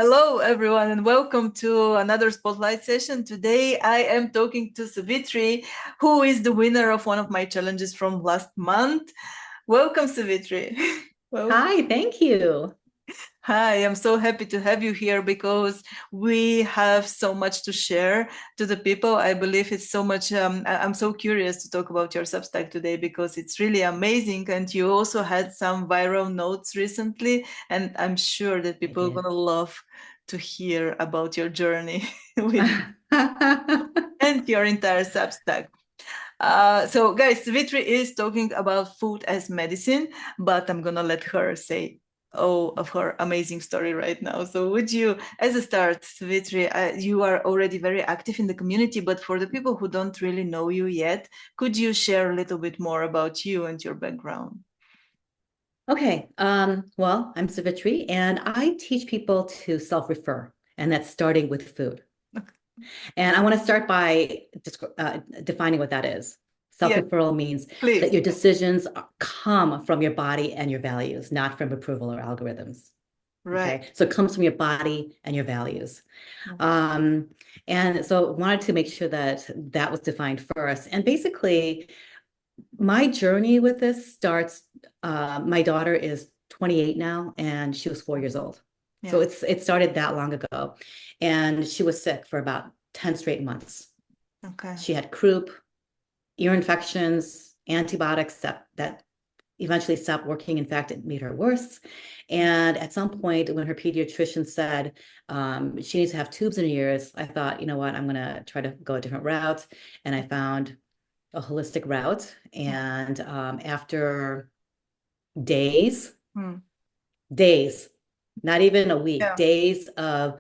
Hello, everyone, and welcome to another spotlight session. Today, I am talking to Savitri, who is the winner of one of my challenges from last month. Welcome, Savitri. Well, Hi, thank you. hi, I'm so happy to have you here because we have so much to share to the people. I believe it's so much. I'm so curious to talk about your Substack today because it's really amazing. And you also had some viral notes recently, and I'm sure that I people are did. going to love to hear about your journey with and your entire Substack. So, guys, Vitri is talking about food as medicine, but I'm gonna let her say all of her amazing story right now. So, would you, as a start, Vitri, you are already very active in the community, but for the people who don't really know you yet, could you share a little bit more about you and your background? Okay, well, I'm Savitri, and I teach people to self-refer, and that's starting with food. And I want to start by defining what that is. Yeah, Self-referral means that please. your decisions come from your body and your values, not from approval or algorithms. Right. Okay, so it comes from your body and your values. Um, and so I wanted to make sure that that was defined first. And basically, my journey with this starts, my daughter is 28 now, and she was 4 years old. So Yeah. it started that long ago. And she was sick for about 10 straight months. Okay. She had croup, ear infections, antibiotics that eventually stopped working. In fact, it made her worse. And at some point, when her pediatrician said she needs to have tubes in her ears, I thought, you know what, I'm going to try to go a different route. And I found a holistic route. And after days, Hmm. days, not even a week, Yeah. days of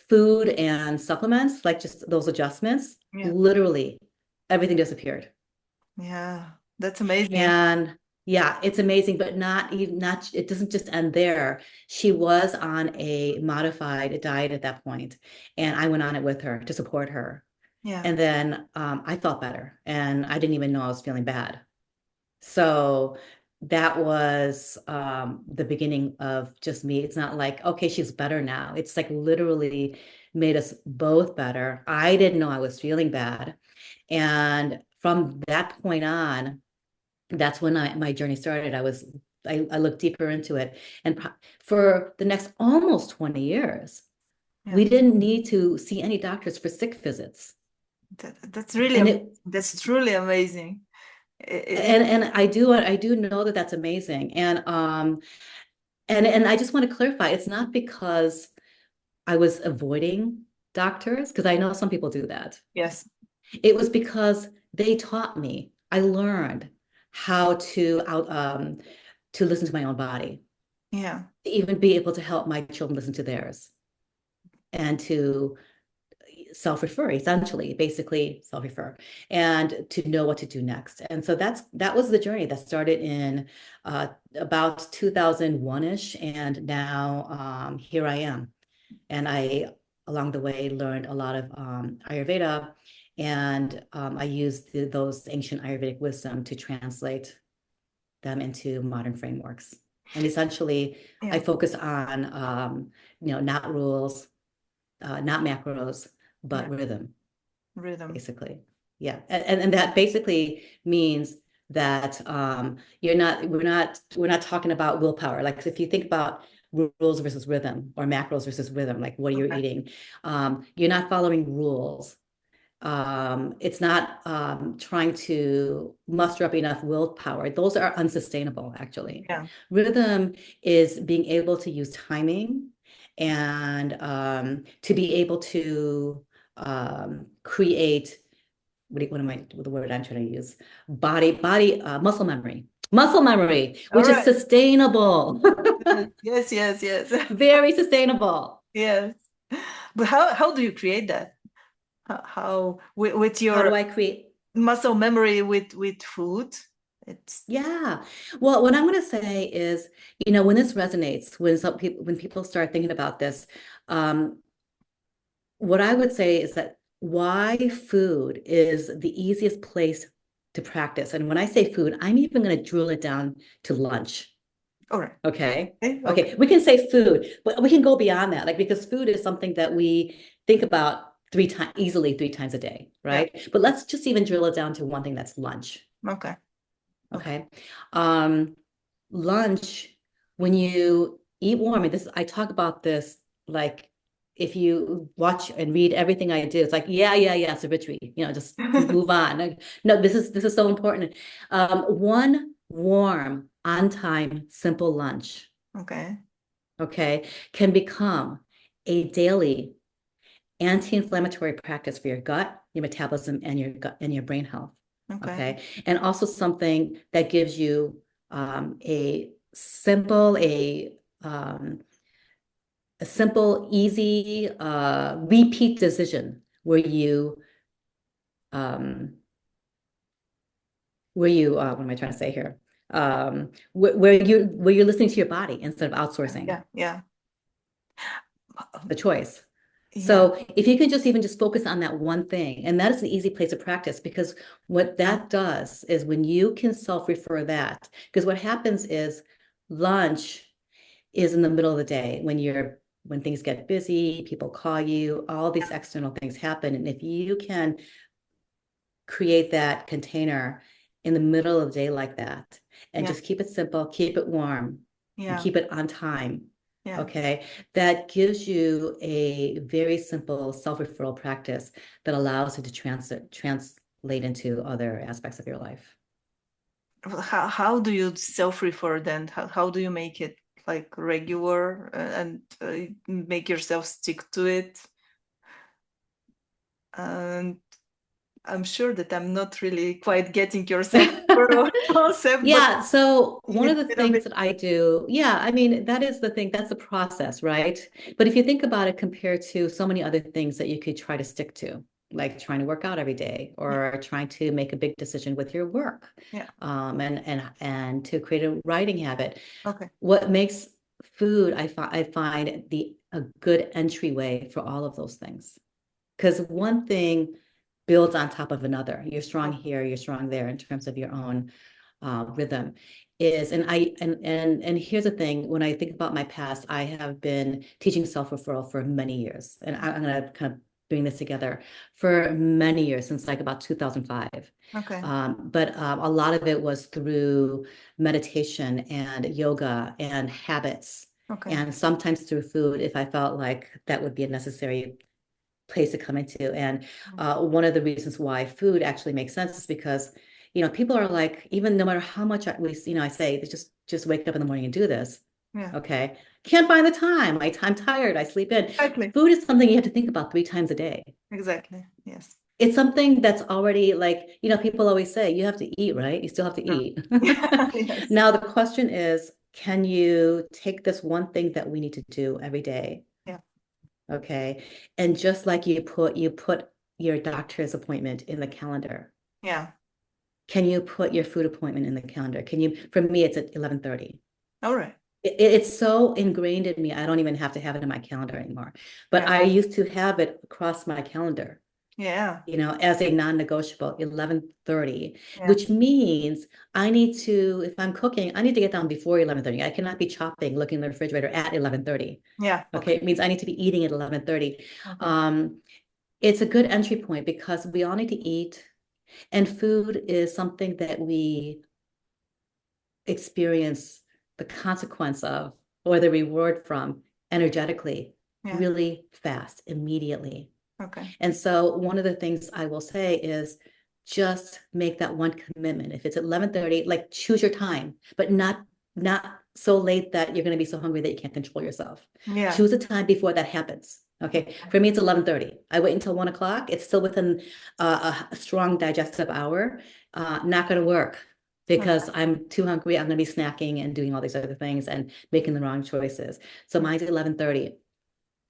food and supplements, like just those adjustments, Yeah. literally everything disappeared. Yeah. That's amazing. And yeah, it's amazing, but not it doesn't just end there. She was on a modified diet at that point, and I went on it with her to support her. Yeah. And then I felt better, and I didn't even know I was feeling bad. So that was the beginning of just me. It's not like, okay, she's better now. It's like literally made us both better. I didn't know I was feeling bad. And from that point on, that's when my journey started. I looked deeper into it. And for the next almost 20 years, Yeah. we didn't need to see any doctors for sick visits. That's really And it that's truly amazing. and I do know that that's amazing. And I just want to clarify, it's not because I was avoiding doctors, because I know some people do that. Yes. It was because they taught me. I learned how to listen to my own body, Yeah. to even be able to help my children listen to theirs, and to self-refer, essentially, basically self-refer, and to know what to do next. And so that was the journey that started in about 2001-ish, and now here I am. And I, along the way, learned a lot of Ayurveda, and I used those ancient Ayurvedic wisdom to translate them into modern frameworks. And essentially, I Yeah. focus on, not rules, not macros, Yeah. but rhythm, Rhythm. basically. Yeah, and that basically means that we're not talking about willpower. Like if you think about rules versus rhythm, or macros versus rhythm, like what you're Okay. eating, you're not following rules. It's not trying to muster up enough willpower. Those are unsustainable, actually. Yeah. Rhythm is being able to use timing, and to be able to create, what am I, the word I'm trying to use? Muscle memory, All which is right. sustainable, Yes, yes, yes. very sustainable. Yes. But how do you create that? How with How your do I create? muscle memory with food? It's Yeah. Well, what I'm going to say is, when this resonates, when people start thinking about this, um, what I would say is that why food is the easiest place to practice. And when I say food, I'm even going to drill it down to lunch. All right. Okay. Okay. Okay. We can say food, but we can go beyond that. Like, because food is something that we think about easily 3 times a day, Yeah. right? But let's just even drill it down to one thing, that's lunch. Okay. Okay. Okay. Um, Lunch, when you eat warm, and I talk about this, like, if you watch and read everything I do, it's like, yeah, Savitri, just move on. Like, no, this is so important. One warm, on time, simple lunch, Okay. okay, can become a daily anti-inflammatory practice for your gut, your metabolism, and your gut and your brain health. Okay. Okay. And also something that gives you a simple, easy repeat decision um, where you what am I trying to say here? Where you're listening to your body instead of outsourcing Yeah. Yeah. the choice. Yeah. So if you can just even just focus on that one thing, and that is an easy place to practice, because what that does is when you can self-refer that, because what happens is lunch is in the middle of the day when things get busy, people call you, all these external things happen. And if you can create that container in the middle of the day like that, and Yeah. just keep it simple, keep it warm, and Yeah. keep it on time. Yeah. Okay, that gives you a very simple self-referral practice that allows you to translate into other aspects of your life. How do you self-refer then? How do you make it like regular and make yourself stick to it? And I'm sure that I'm not really quite getting your self-referral concept, but Yeah, so one of it's the a little bit. things that I do, yeah, I mean, that is the thing, that's the process, right? But if you think about it compared to so many other things that you could try to stick to, like trying to work out every day, Yeah. or trying to make a big decision with your work, Yeah. and to create a writing habit. Okay. What makes food, I find a good entryway for all of those things. Because one thing builds on top of another. You're strong here, you're strong there in terms of your own rhythm. And here's the thing: when I think about my past, I have been teaching self-referral for many years, and I'm going to kind of bring this together for many years, since like about 2005. Okay. But a lot of it was through meditation and yoga and habits, Okay. and sometimes through food if I felt like that would be a necessary place to come into. And one of the reasons why food actually makes sense is because, people are like, even no matter how much I say, just wake up in the morning and do this. Yeah. Okay. Can't find the time. I'm tired. I sleep in. Exactly. Food is something you have to think about 3 times a day. Exactly. Yes. It's something that's already like, people always say, you have to eat, right? You still have to Sure. eat. Yeah. Yes. Now, the question is, can you take this one thing that we need to do every day? Yeah. Okay. And just like you put your doctor's appointment in the calendar, Yeah. can you put your food appointment in the calendar? For me, it's at 11:30. All right. It's so ingrained in me, I don't even have to have it in my calendar anymore. But Yeah. I used to have it across my calendar, Yeah. as a non-negotiable, 11:30, Yeah. which means if I'm cooking, I need to get down before 11:30. I cannot be chopping, looking in the refrigerator at 11:30. Yeah. Okay. Okay. It means I need to be eating at 11:30. Okay. Um, it's a good entry point because we all need to eat, and food is something that we experience the consequence of, or the reward from, energetically, Yeah. really fast, immediately. Okay. And so one of the things I will say is just make that one commitment. If it's at 11:30, like, choose your time, but not so late that you're going to be so hungry that you can't control yourself. Yeah. Choose a time before that happens. Okay. For me, it's 11:30. I wait until 1 o'clock. It's still within a strong digestive hour. Not going to work because Okay. I'm too hungry. I'm going to be snacking and doing all these other things and making the wrong choices. So mine's at 11:30.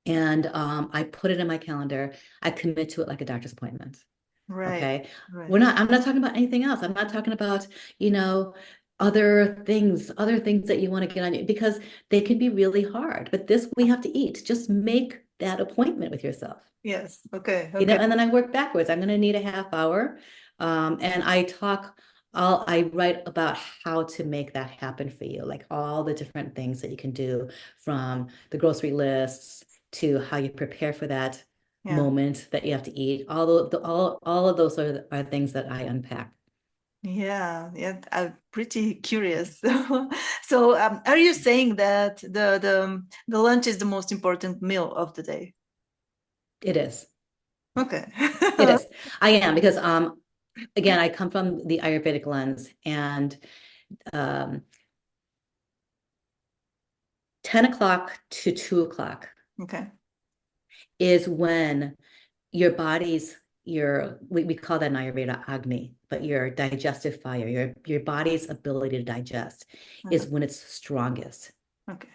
And I put it in my calendar. I commit to it like a doctor's appointment. Right. Okay. Right. I'm not talking about anything else. I'm not talking about, you know, other things that you want to get on you, because they can be really hard. But this, we have to eat. Just make that appointment with yourself. Yes. Okay. Okay. And then I work backwards. I'm going to need a half hour. And I talk I write about how to make that happen for you, like all the different things that you can do, from the grocery lists to how you prepare for that Yeah. moment that you have to eat. All of those are things that I unpack. Yeah, yeah, I'm pretty curious. So, are you saying that the lunch is the most important meal of the day? It is. Okay. It is. I am, because again, I come from the Ayurvedic lens, and um 10 o'clock to 2 o'clock Okay. is when your body's we call that in Ayurveda Agni, but your digestive fire, your body's ability to digest is when it's strongest. Okay.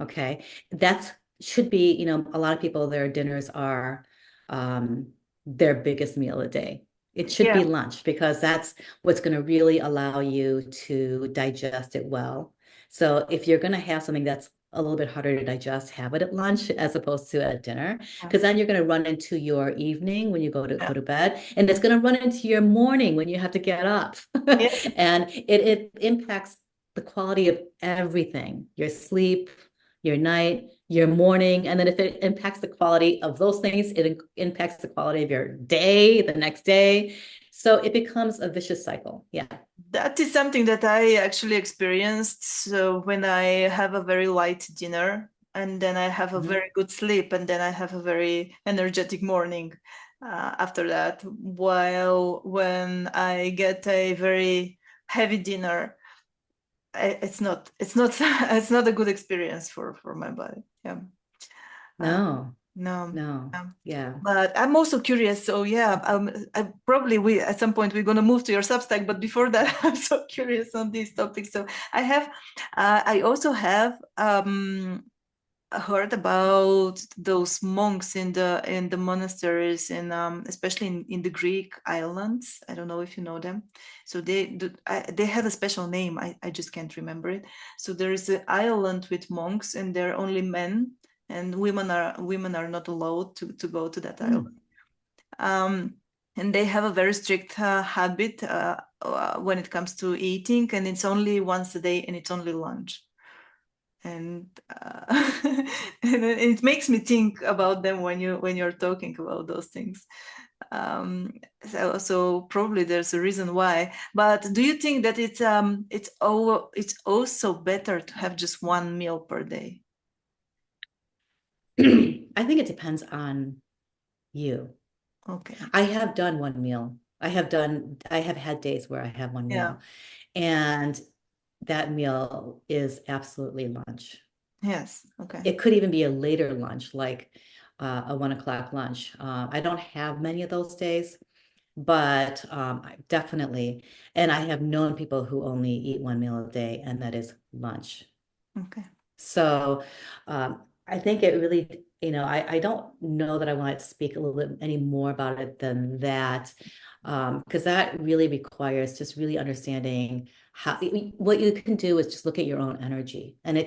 Okay. That's should be, a lot of people, their dinners are um their biggest meal a day. It should Yeah. be lunch, because that's what's going to really allow you to digest it well. So if you're going to have something that's a little bit harder to digest, have it at lunch as opposed to at dinner, Yeah. because then you're going to run into your evening when you Yeah. go to bed, and it's going to run into your morning when you have to get up. Yeah. And it impacts the quality of everything, your sleep, your night, your morning. And then if it impacts the quality of those things, it impacts the quality of your day, the next day. So it becomes a vicious cycle. Yeah. That is something that I actually experienced. So when I have a very light dinner and then I have a Mhm. very good sleep and then I have a very energetic morning after that. While when I get a very heavy dinner, it's not it's not a good experience for my body. Yeah. No, No. no. Um, Yeah. but I'm also curious. So yeah, I probably we at some point we're gonna move to your Substack. But before that, I'm so curious on these topics. So I also have heard about those monks in the monasteries in especially in the Greek islands. I don't know if you know them. So they have a special name. I just can't remember it. So there is an island with monks, and they're only men, and women are not allowed to go to that island. Mm. Um, and they have a very strict habit when it comes to eating, and it's only once a day, and it's only lunch. And and it makes me think about them when you're talking about those things. So probably there's a reason why. But do you think that it's also better to have just one meal per day? I think it depends on you. Okay. I have done one meal. I have had days where I have one Yeah. meal, and that meal is absolutely lunch. Yes. Okay. It could even be a later lunch, like a 1 o'clock lunch. I don't have many of those days, but definitely. And I have known people who only eat one meal a day, and that is lunch. Okay. So I think it really, I don't know that I want to speak a little bit any more about it than that, because that really requires just really understanding how what you can do is just look at your own energy, and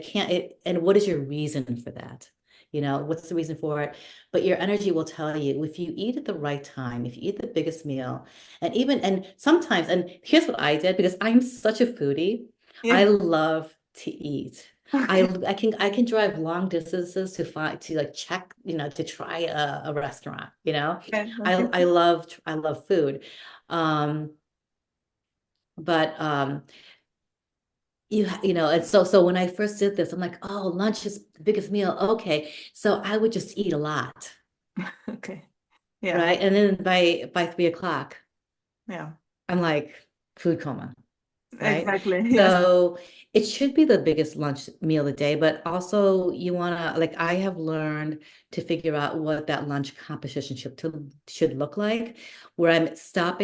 and what is your reason for that? What's the reason for it? But your energy will tell you if you eat at the right time, if you eat the biggest meal, and sometimes, and here's what I did, because I'm such a foodie, I Yeah. love to eat. I Okay. I can drive long distances to like check, to try a restaurant, Okay. Okay. I love food. Um, but and so when I first did this, I'm like, oh, lunch is the biggest meal. Okay. So I would just eat a lot, Okay. Yeah. right? And then by 3 o'clock, Yeah. I'm like food coma. Right? Exactly. Yes. So it should be the biggest lunch meal of the day, but also you want to, like, I have learned to figure out what that lunch composition should look like, where I stop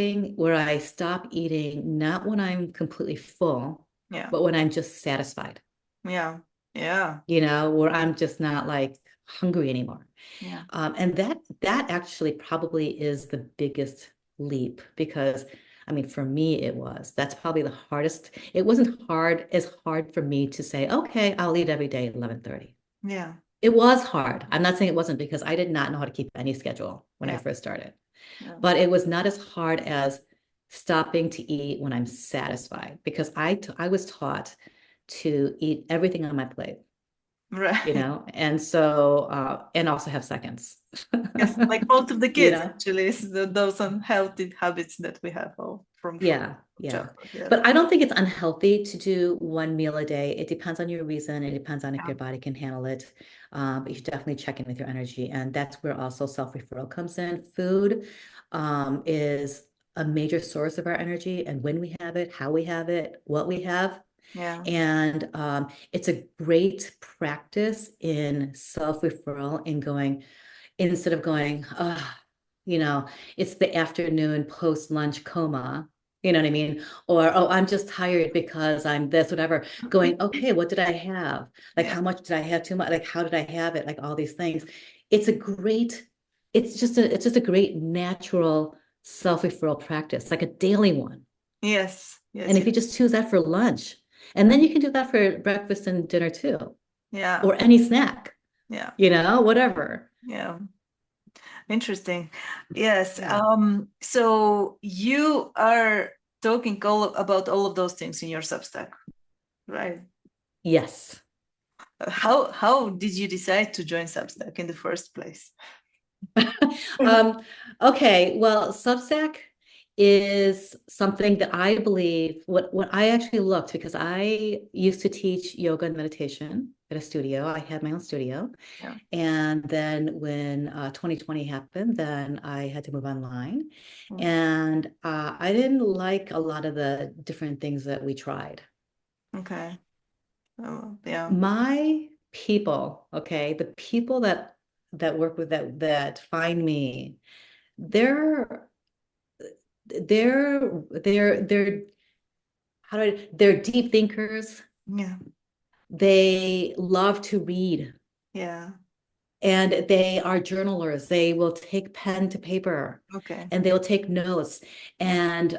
eating, not when I'm completely full, Yeah. but when I'm just satisfied, Yeah. Yeah. where I'm just not like hungry anymore. Yeah. And that actually probably is the biggest leap, because I mean, for me, it was. That's probably the hardest. It wasn't hard for me to say, okay, I'll eat every day at 11:30. Yeah. It was hard. I'm not saying it wasn't, because I did not know how to keep any schedule when I Yeah. first started. Yeah. But it was not as hard as stopping to eat when I'm satisfied, because I was taught to eat everything on my plate, Right. and so and also have seconds. Yes, like most of the you kids know actually, is those unhealthy habits that we have all from Yeah, yeah. childhood. Yes. But I don't think it's unhealthy to do one meal a day. It depends on your reason. It depends on if Yeah. your body can handle it. But you should definitely check in with your energy. And that's where also self-referral comes in. Food is a major source of our energy, and when we have it, how we have it, what we have. Yeah. And it's a great practice in self-referral, in going, instead of going, it's the afternoon post-lunch coma, you know what I mean? Or, oh, I'm just tired because I'm this, whatever. Going, okay, what did I have? Like, Yeah. how much did I have too much? Like, how did I have it? Like all these things. It's a great, it's just a great natural self-referral practice, like a daily one. Yes. And Yes. if you just choose that for lunch, and then you can do that for breakfast and dinner too, Yeah. or any snack, Yeah. whatever. Yeah. Interesting. Yes. Yeah. So you are talking about all of those things in your Substack, right? Yes. How did you decide to join Substack in the first place? Um, okay, well, Substack is something that I believe, what I actually looked, because I used to teach yoga and meditation at a studio. I had my own studio. Yeah. And then when 2020 happened, then I had to move online. Mm. And I didn't like a lot of the different things that we tried. Okay. Oh, yeah. My people, okay, the people that work with that find me, they're they're they're deep thinkers. Yeah. They love to read, Yeah. and they are journalers. They will take pen to paper, Okay. and they will take notes, and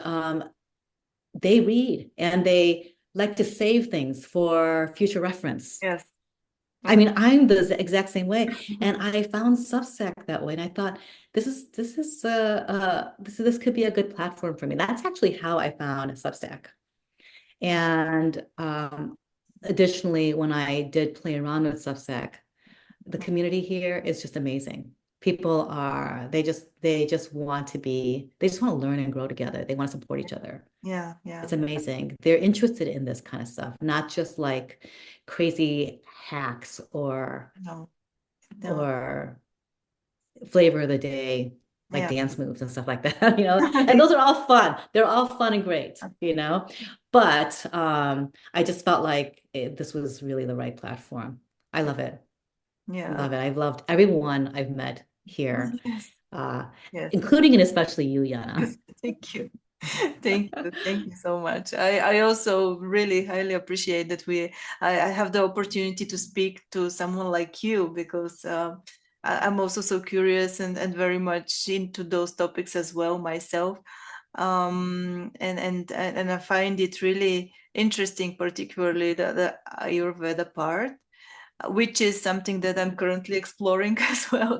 they read, and they like to save things for future reference. Yes. I Yeah. mean, I'm the exact same way, and I found Substack that way, and I thought this could be a good platform for me. That's actually how I found Substack. And additionally, when I did play around with Substack, the community here is just amazing. People are, they just want to be, they just want to learn and grow together. They want to support each other. Yeah. Yeah. It's amazing. They're interested in this kind of stuff, not just like crazy hacks No. No. or flavor of the day, like Yeah. dance moves and stuff like that, and those are all fun. They're all fun and great. But I just felt like this was really the right platform. I love it. Yeah. Love it. I've loved everyone I've met here, Yes. uh, Yes. including and especially you, Yana. Yes. Thank you. Thank you. Thank you so much. I also really highly appreciate that I have the opportunity to speak to someone like you because I'm also so curious and very much into those topics as well myself. And I find it really interesting, particularly the Ayurveda part, which is something that I'm currently exploring as well.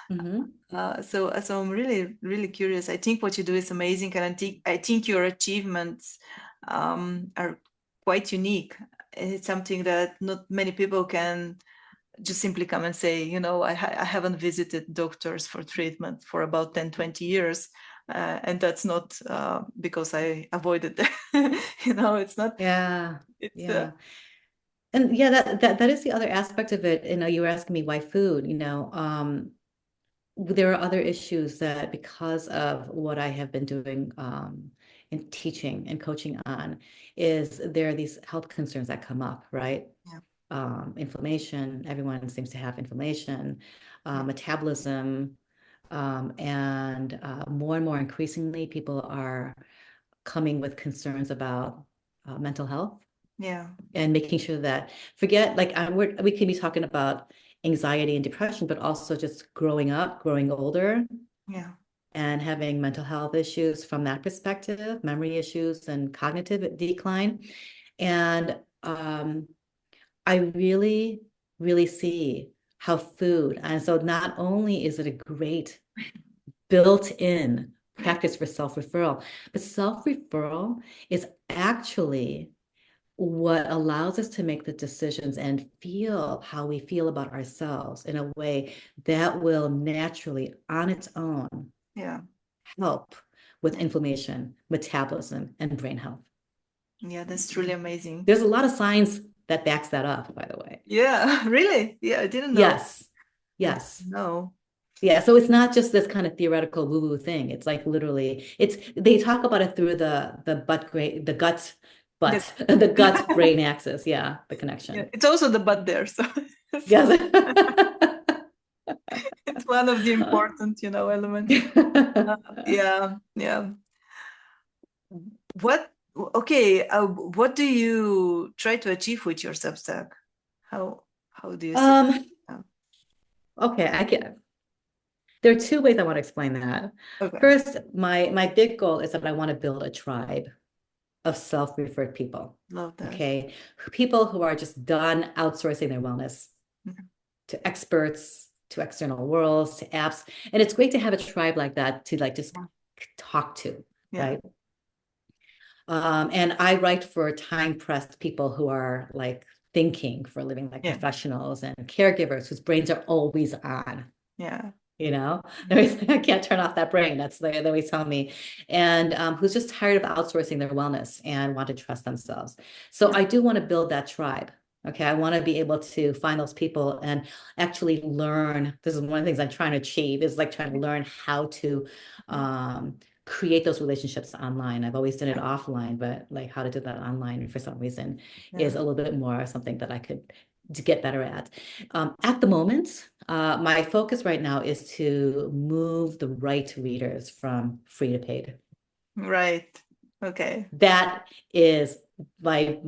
Hmm. So I'm really really curious. I think what you do is amazing, and I think your achievements are quite unique. It's something that not many people can just simply come and say, I haven't visited doctors for treatment for about 10, 20 years. And that's not because I avoided them. It's not, Yeah, it's, yeah. And yeah, that is the other aspect of it. You were asking me why food, there are other issues that, because of what I have been doing in teaching and coaching on, is there are these health concerns that come up, right? yeah, Inflammation, everyone seems to have inflammation, yeah, metabolism, and more and more increasingly, people are coming with concerns about mental health, yeah, and making sure that, forget, like, we can be talking about anxiety and depression, but also just growing up, growing older, yeah, and having mental health issues from that perspective, memory issues and cognitive decline. And I really, really see how food, and so not only is it a great built-in practice for self-referral. But self-referral is actually what allows us to make the decisions and feel how we feel about ourselves in a way that will naturally, on its own, Yeah. help with Yeah. inflammation, metabolism, and brain health. Yeah, that's truly amazing. There's a lot of science that backs that up, by the way. Yeah, really? Yeah, I didn't know. Yes. I Yes. didn't know. Yeah, so it's not just this kind of theoretical woo-woo thing. It's like literally, it's they talk about it through the The- the gut brain axis. Yeah, the yeah, connection. it's also the butt there, so, so Yes. it's one of the important, elements. Yeah, yeah. What? Okay. What do you try to achieve with your Substack? How do you see? Um, Yeah. okay, I get there are two ways I want to explain that. Okay. First, my big goal is that I want to build a tribe of self-referred people. Love that. Okay. People who are just done outsourcing their wellness Mhm. to experts, to external worlds, to apps. And it's great to have a tribe like that to like just talk to, Yeah. right? And I write for time-pressed people who are like thinking for a living, like Yeah. professionals and caregivers whose brains are always on. Yeah. You know, I can't turn off that brain. That's the they always tell me, and who's just tired of outsourcing their wellness and want to trust themselves. So Yeah. I do want to build that tribe. Okay, I want to be able to find those people and actually learn. This is one of the things I'm trying to achieve is like trying to learn how to create those relationships online. I've always done it offline, but like how to do that online for some reason Yeah. is a little bit more something that I could to get better at the moment, my focus right now is to move the right readers from free to paid. Right. Okay. That is my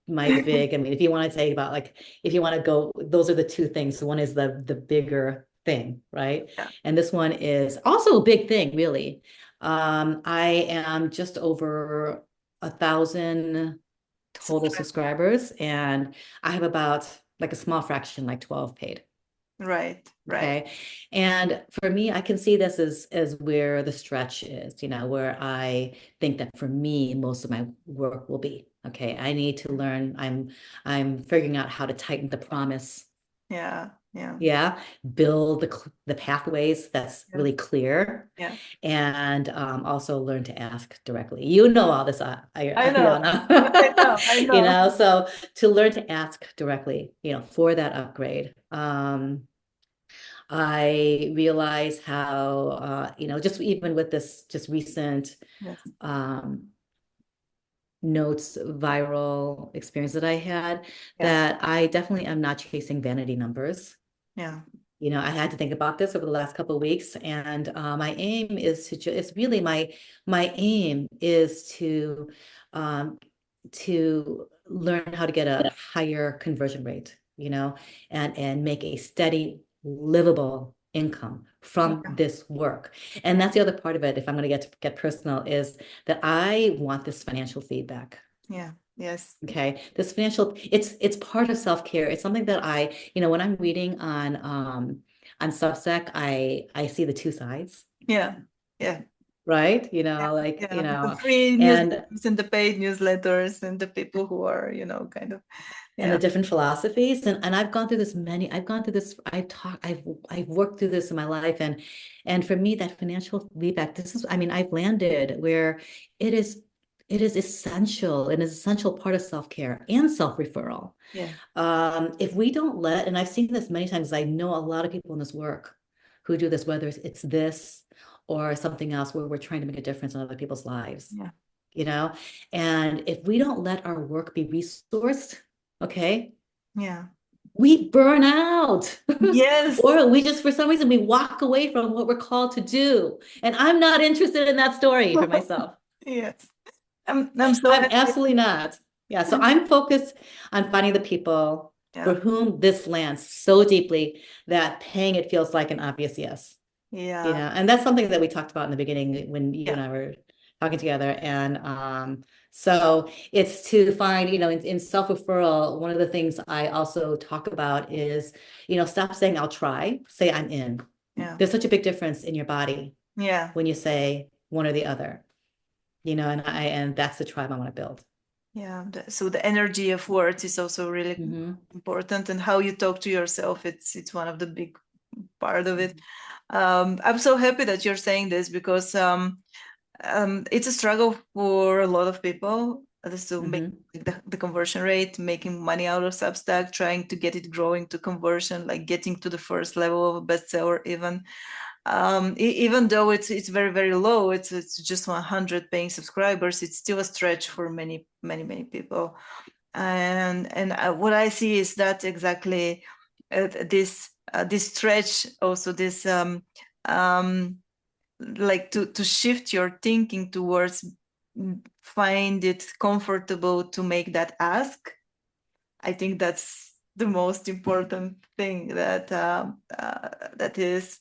big. I mean, if you want to say about like if you want to go, those are the two things. One is the bigger thing, right? Yeah. And this one is also a big thing, really. I am just over 1,000 total subscribers, and I have about like a small fraction, like 12 paid. Right. Right. Okay. And for me, I can see this as where the stretch is, where I think that for me, most of my work will be. Okay. I need to learn. I'm figuring out how to tighten the promise. Yeah. Yeah. Yeah. Build the pathways that's Yeah. really clear, Yeah. and also learn to ask directly. You know all this, I know. Yana. I know. I know. So to learn to ask directly, for that upgrade. I realize how, just even with this just recent Yes. um, notes viral experience that I had, Yeah. that I definitely am not chasing vanity numbers. Yeah. I had to think about this over the last couple of weeks, and my aim is to it's really my aim is to learn how to get a higher conversion rate, and make a steady, livable income from Yeah. this work. And that's the other part of it, if I'm going to get personal, is that I want this financial feedback. Yeah. Yes. Okay. This financial, it's part of self-care. It's something that when I'm reading on Substack, I see the two sides, Yeah. Yeah. right? Yeah. Yeah. The free And newsletters and the paid newsletters and the people who are, kind of, and the yeah. different philosophies. And I've gone through this, I've worked through this in my life. And for me, that financial feedback, I've landed where it is essential, and is essential part of self-care and self-referral. Yeah. If we don't and I've seen this many times, I know a lot of people in this work who do this, whether it's this or something else where we're trying to make a difference in other people's lives, Yeah. and if we don't let our work be resourced, okay, Yeah. we burn out. Yes. Or we just, for some reason, we walk away from what we're called to do. And I'm not interested in that story for myself. Yes. I'm so I'm happy. absolutely not. Yeah. So I'm focused on finding the people for Yeah. whom this lands so deeply that paying it feels like an obvious yes. Yeah. And that's something that we talked about in the beginning when you Yeah. and I were talking together. And so it's to find, in self-referral, one of the things I also talk about is, stop saying I'll try, say I'm in. Yeah. There's such a big difference in your body Yeah. when you say one or the other, and that's the tribe I want to build. Yeah. So the energy of words is also really important, and how you talk to yourself. It's one of the big part of it. I'm so happy that you're saying this, because it's a struggle for a lot of people to make the conversion rate, making money out of Substack, trying to get it growing to conversion, like getting to the first level of a bestseller even. Even though it's very, very low, it's just 100 paying subscribers, it's still a stretch for many, many, many people. And what I see is that exactly this stretch, also this like to shift your thinking towards find it comfortable to make that ask. I think that's the most important thing, that that is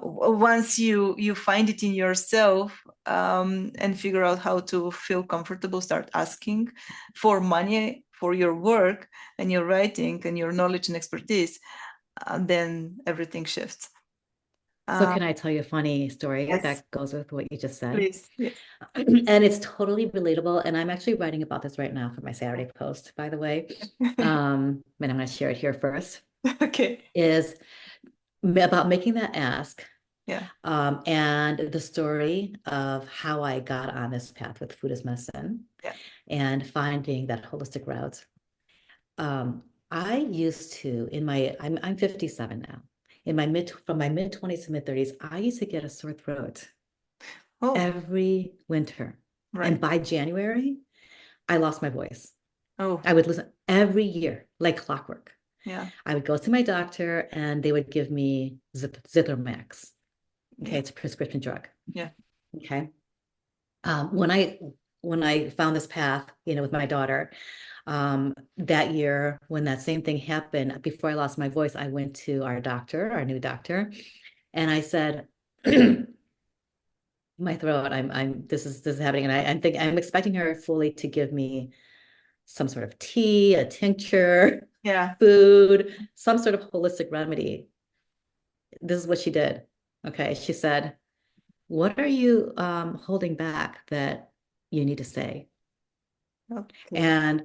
once you find it in yourself, and figure out how to feel comfortable, start asking for money for your work and your writing and your knowledge and expertise, then everything shifts. So can I tell you a funny story Yes, that goes with what you just said? please. Yes. And it's totally relatable. And I'm actually writing about this right now for my Saturday post, by the way. And I'm going to share it here first. Okay. Is about making that ask. Yeah. And the story of how I got on this path with food as medicine. Yeah. And finding that holistic route. I used to, I'm 57 now. From my mid 20s to mid 30s, I used to get a sore throat every winter. Right. And by January, I lost my voice. Oh. I would listen every year, like clockwork. Yeah. I would go to my doctor and they would give me Zithromax. Okay, Yeah. it's a prescription drug. Yeah. Okay. When I found this path, with my daughter, that year when that same thing happened, before I lost my voice, I went to our new doctor, and I said, my throat, this is happening. And I'm expecting her fully to give me some sort of tea, a tincture, food, some sort of holistic remedy. This is what she did. Okay. She said, what are you holding back that you need to say? Okay. And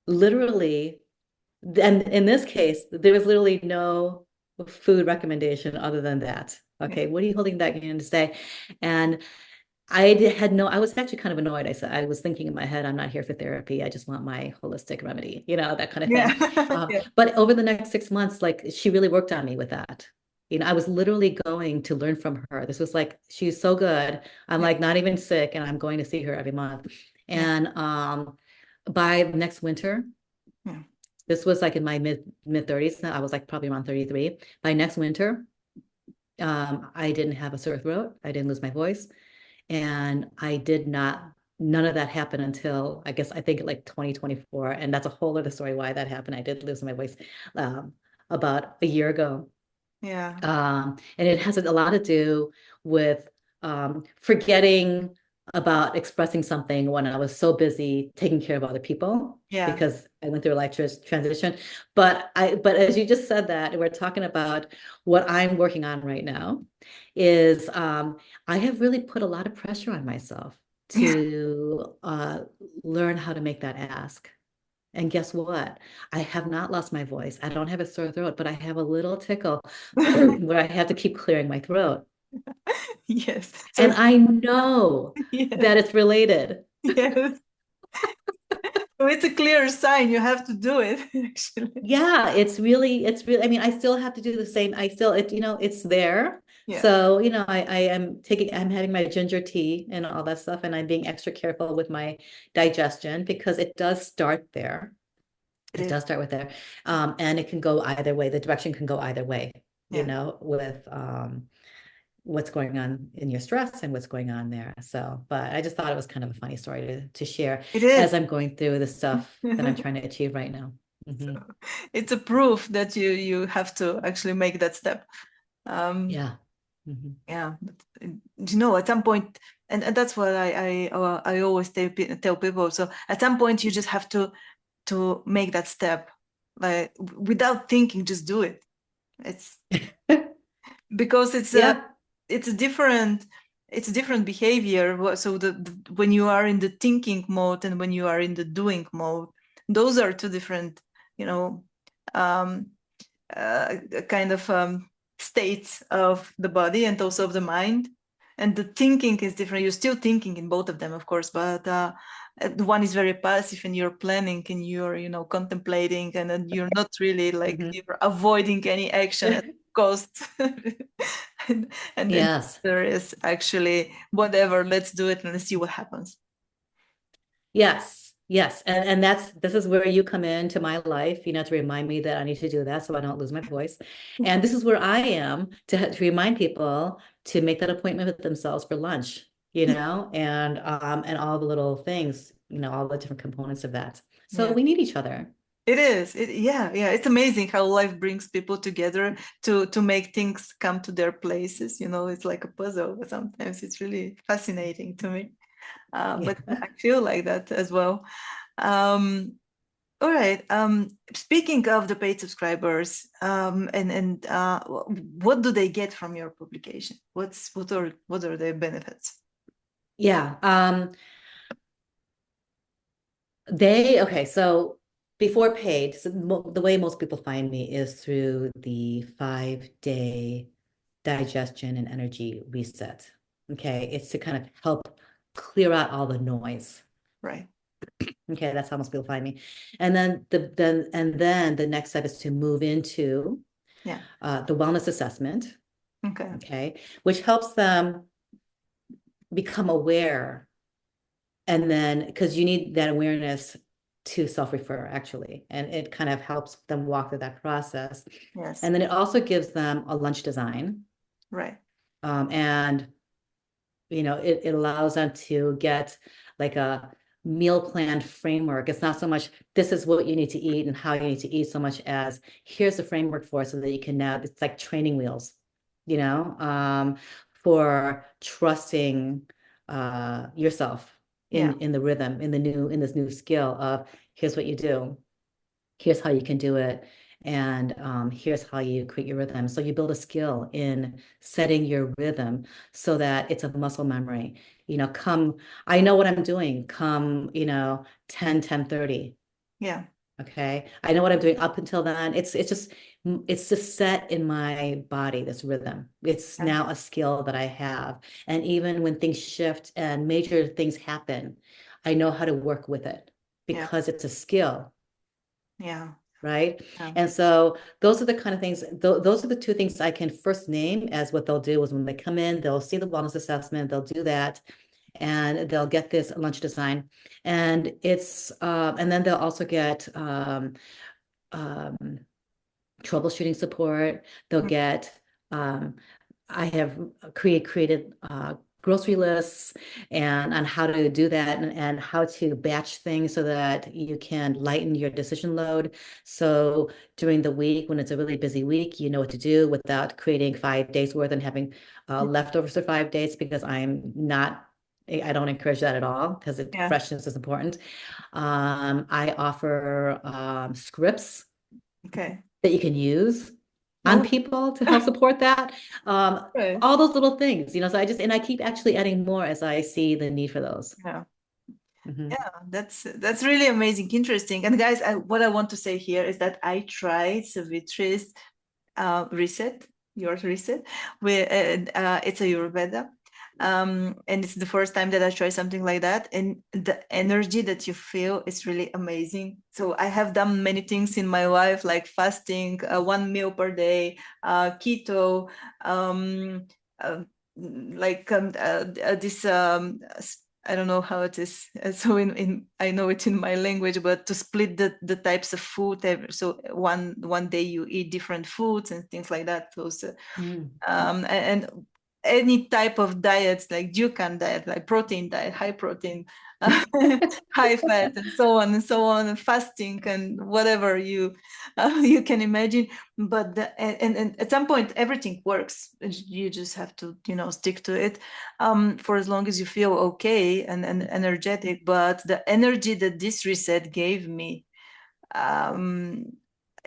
literally, and in this case, there was literally no food recommendation other than that. Okay, what are you holding back you need to say? And I was actually kind of annoyed. I was thinking in my head, I'm not here for therapy. I just want my holistic remedy, that kind of thing. But over the next 6 months, like she really worked on me with that. I was literally going to learn from her. This was like, she's so good. I'm like not even sick, and I'm going to see her every month. And by next winter, this was like in my mid 30s. I was like probably around 33. By next winter, I didn't have a sore throat. I didn't lose my voice. And none of that happened until I think like 2024. And that's a whole other story why that happened. I did lose my voice about a year ago. Yeah. And it has a lot to do with forgetting about expressing something when I was so busy taking care of other people. Yeah. Because I went through a life transition. But as you just said that, we're talking about what I'm working on right now is I have really put a lot of pressure on myself to learn how to make that ask. And guess what? I have not lost my voice. I don't have a sore throat, but I have a little tickle where I have to keep clearing my throat. Yes. And I know that it's related. Yes. So it's a clear sign you have to do it, actually. Yeah, it's really, I mean, I still have to do the same. It's there. Yeah. So, I'm having my ginger tea and all that stuff, and I'm being extra careful with my digestion because it does start there. It does start with there. And it can go either way. The direction can go either way, with what's going on in your stress and what's going on there. So, but I just thought it was kind of a funny story to share as I'm going through the stuff that I'm trying to achieve right now. So it's a proof that you have to actually make that step. Yeah. At some point, and that's what I always tell people. So at some point, you just have to make that step, like without thinking, just do it. It's because it's a different. it's different behavior. So when you are in the thinking mode and when you are in the doing mode, those are two different, um, kind of states of the body and also of the mind. And the thinking is different. You're still thinking in both of them, of course, but the one is very passive, and you're planning and you're contemplating, and then you're not really like you're avoiding any action at cost. and then Yes. there is actually whatever, let's do it and let's see what happens. Yes, yes. And this is where you come into my life, to remind me that I need to do that so I don't lose my voice. And this is where I am to remind people to make that appointment with themselves for lunch, and all the little things, all the different components of that. So Yeah. we need each other. It is. Yeah. It's amazing how life brings people together to make things come to their places. It's like a puzzle, but sometimes it's really fascinating to me. But I feel like that as well. All right. Speaking of the paid subscribers, and what do they get from your publication? What are their benefits? Yeah. Okay, so before paid, so the way most people find me is through the 5-day digestion and energy reset. Okay, it's to kind of help clear out all the noise. Right. Okay, that's how most people find me. And then the next step is to move into the wellness assessment. Okay, which helps them become aware. And then, because you need that awareness to self-refer, actually, and it kind of helps them walk through that process. Yes. And then it also gives them a lunch design. Right. And it allows them to get like a meal plan framework. It's not so much this is what you need to eat and how you need to eat, so much as here's the framework for it, so that you can now, it's like training wheels, for trusting yourself in the rhythm, in this new skill of here's what you do, here's how you can do it, and here's how you create your rhythm. So you build a skill in setting your rhythm so that it's a muscle memory. I know what I'm doing come 10:30. Yeah. Okay, I know what I'm doing up until then. It's just set in my body, this rhythm. It's now a skill that I have. And even when things shift and major things happen, I know how to work with it because it's a skill. Yeah. Right. And so those are the kind of things, those are the two things I can first name as what they'll do is when they come in, they'll see the wellness assessment, they'll do that, and they'll get this lunch design. And and then they'll also get troubleshooting support. They'll get, I have created grocery lists and on how to do that, and how to batch things so that you can lighten your decision load. So during the week, when it's a really busy week, you know what to do without creating 5 days worth and having leftovers for 5 days, because I don't encourage that at all, because freshness is important. I offer scripts that you can use on people to help support that. All those little things, so I keep actually adding more as I see the need for those. Yeah. Yeah, that's really amazing, interesting. And guys, what I want to say here is that I tried Savitri's reset, your reset, it's a Ayurveda. And it's the first time that I try something like that, and the energy that you feel is really amazing. So I have done many things in my life, like fasting, 1 meal per day, keto, this I don't know how it is. So I know it in my language, but to split the types of food. So one day you eat different foods and things like that. So, and any type of diets, like Dukan diet, like protein diet, high protein, high fat, and so on and so on, and fasting and whatever you can imagine. But and at some point everything works. You just have to stick to it for as long as you feel okay and energetic. But the energy that this reset gave me,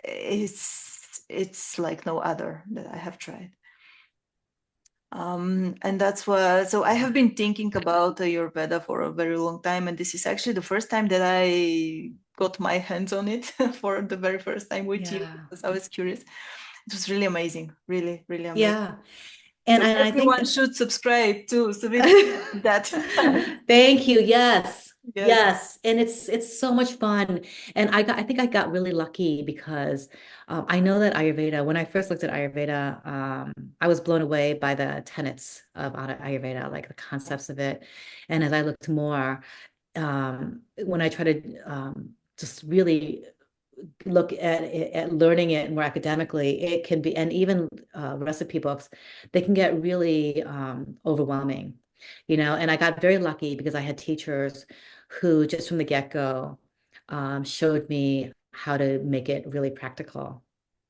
it's like no other that I have tried. And that's why, so I have been thinking about Ayurveda for a very long time, and this is actually the first time that I got my hands on it for the very first time with you, Yeah. because I was curious. It was really amazing, really, really amazing. Yeah. So And I think everyone should subscribe to Savitri that. thank you. Yes. Yes. Yes. And it's so much fun. And I think I got really lucky because I know that Ayurveda, when I first looked at Ayurveda, I was blown away by the tenets of Ayurveda, like the concepts of it. And as I looked more, when I try to just really look at learning it more academically, it can be, and even recipe books, they can get really overwhelming, and I got very lucky because I had teachers who just from the get-go showed me how to make it really practical.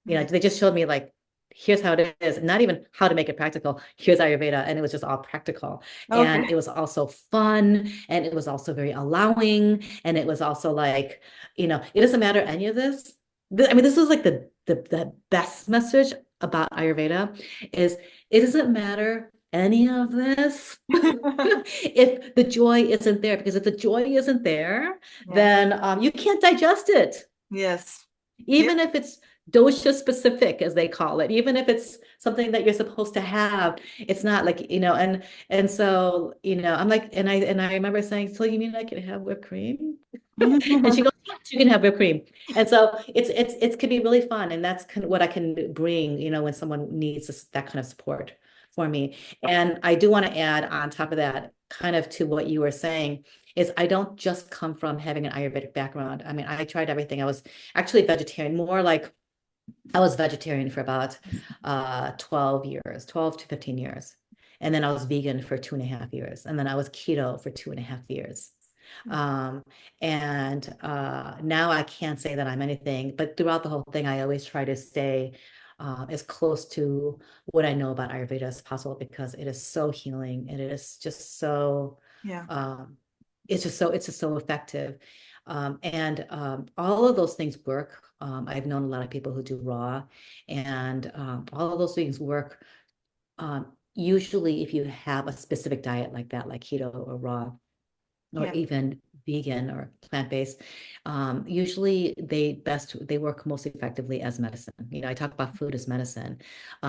Yeah. They just showed me like, here's how it is, not even how to make it practical. Here's Ayurveda, and it was just all practical. Okay. And it was also fun, and it was also very allowing, and it was also like, it doesn't matter any of this. I mean, this is like the best message about Ayurveda is it doesn't matter any of this if the joy isn't there, because if the joy isn't there, Yeah. then you can't digest it. Yes. Yeah. Even if it's dosha specific, as they call it, even if it's something that you're supposed to have, it's not like, and so, I'm like, and I remember saying, so you mean I can have whipped cream? And she goes, yes, you can have whipped cream. And so it can be really fun. And that's kind of what I can bring, when someone needs that kind of support for me. And I do want to add on top of that, kind of to what you were saying, is I don't just come from having an Ayurvedic background. I mean, I tried everything. I was actually vegetarian, more like I was vegetarian for about 12 years, 12 to 15 years. And then I was vegan for 2.5 years. And then I was keto for 2.5 years. Um, and now I can't say that I'm anything, but throughout the whole thing, I always try to stay as close to what I know about Ayurveda as possible because it is so healing and it is just so, Yeah. um, it's just so effective. And all of those things work. I've known a lot of people who do raw, and all of those things work. Usually, if you have a specific diet like that, like keto or raw, or Yeah. even vegan or plant-based, usually they work most effectively as medicine. I talk about food as medicine.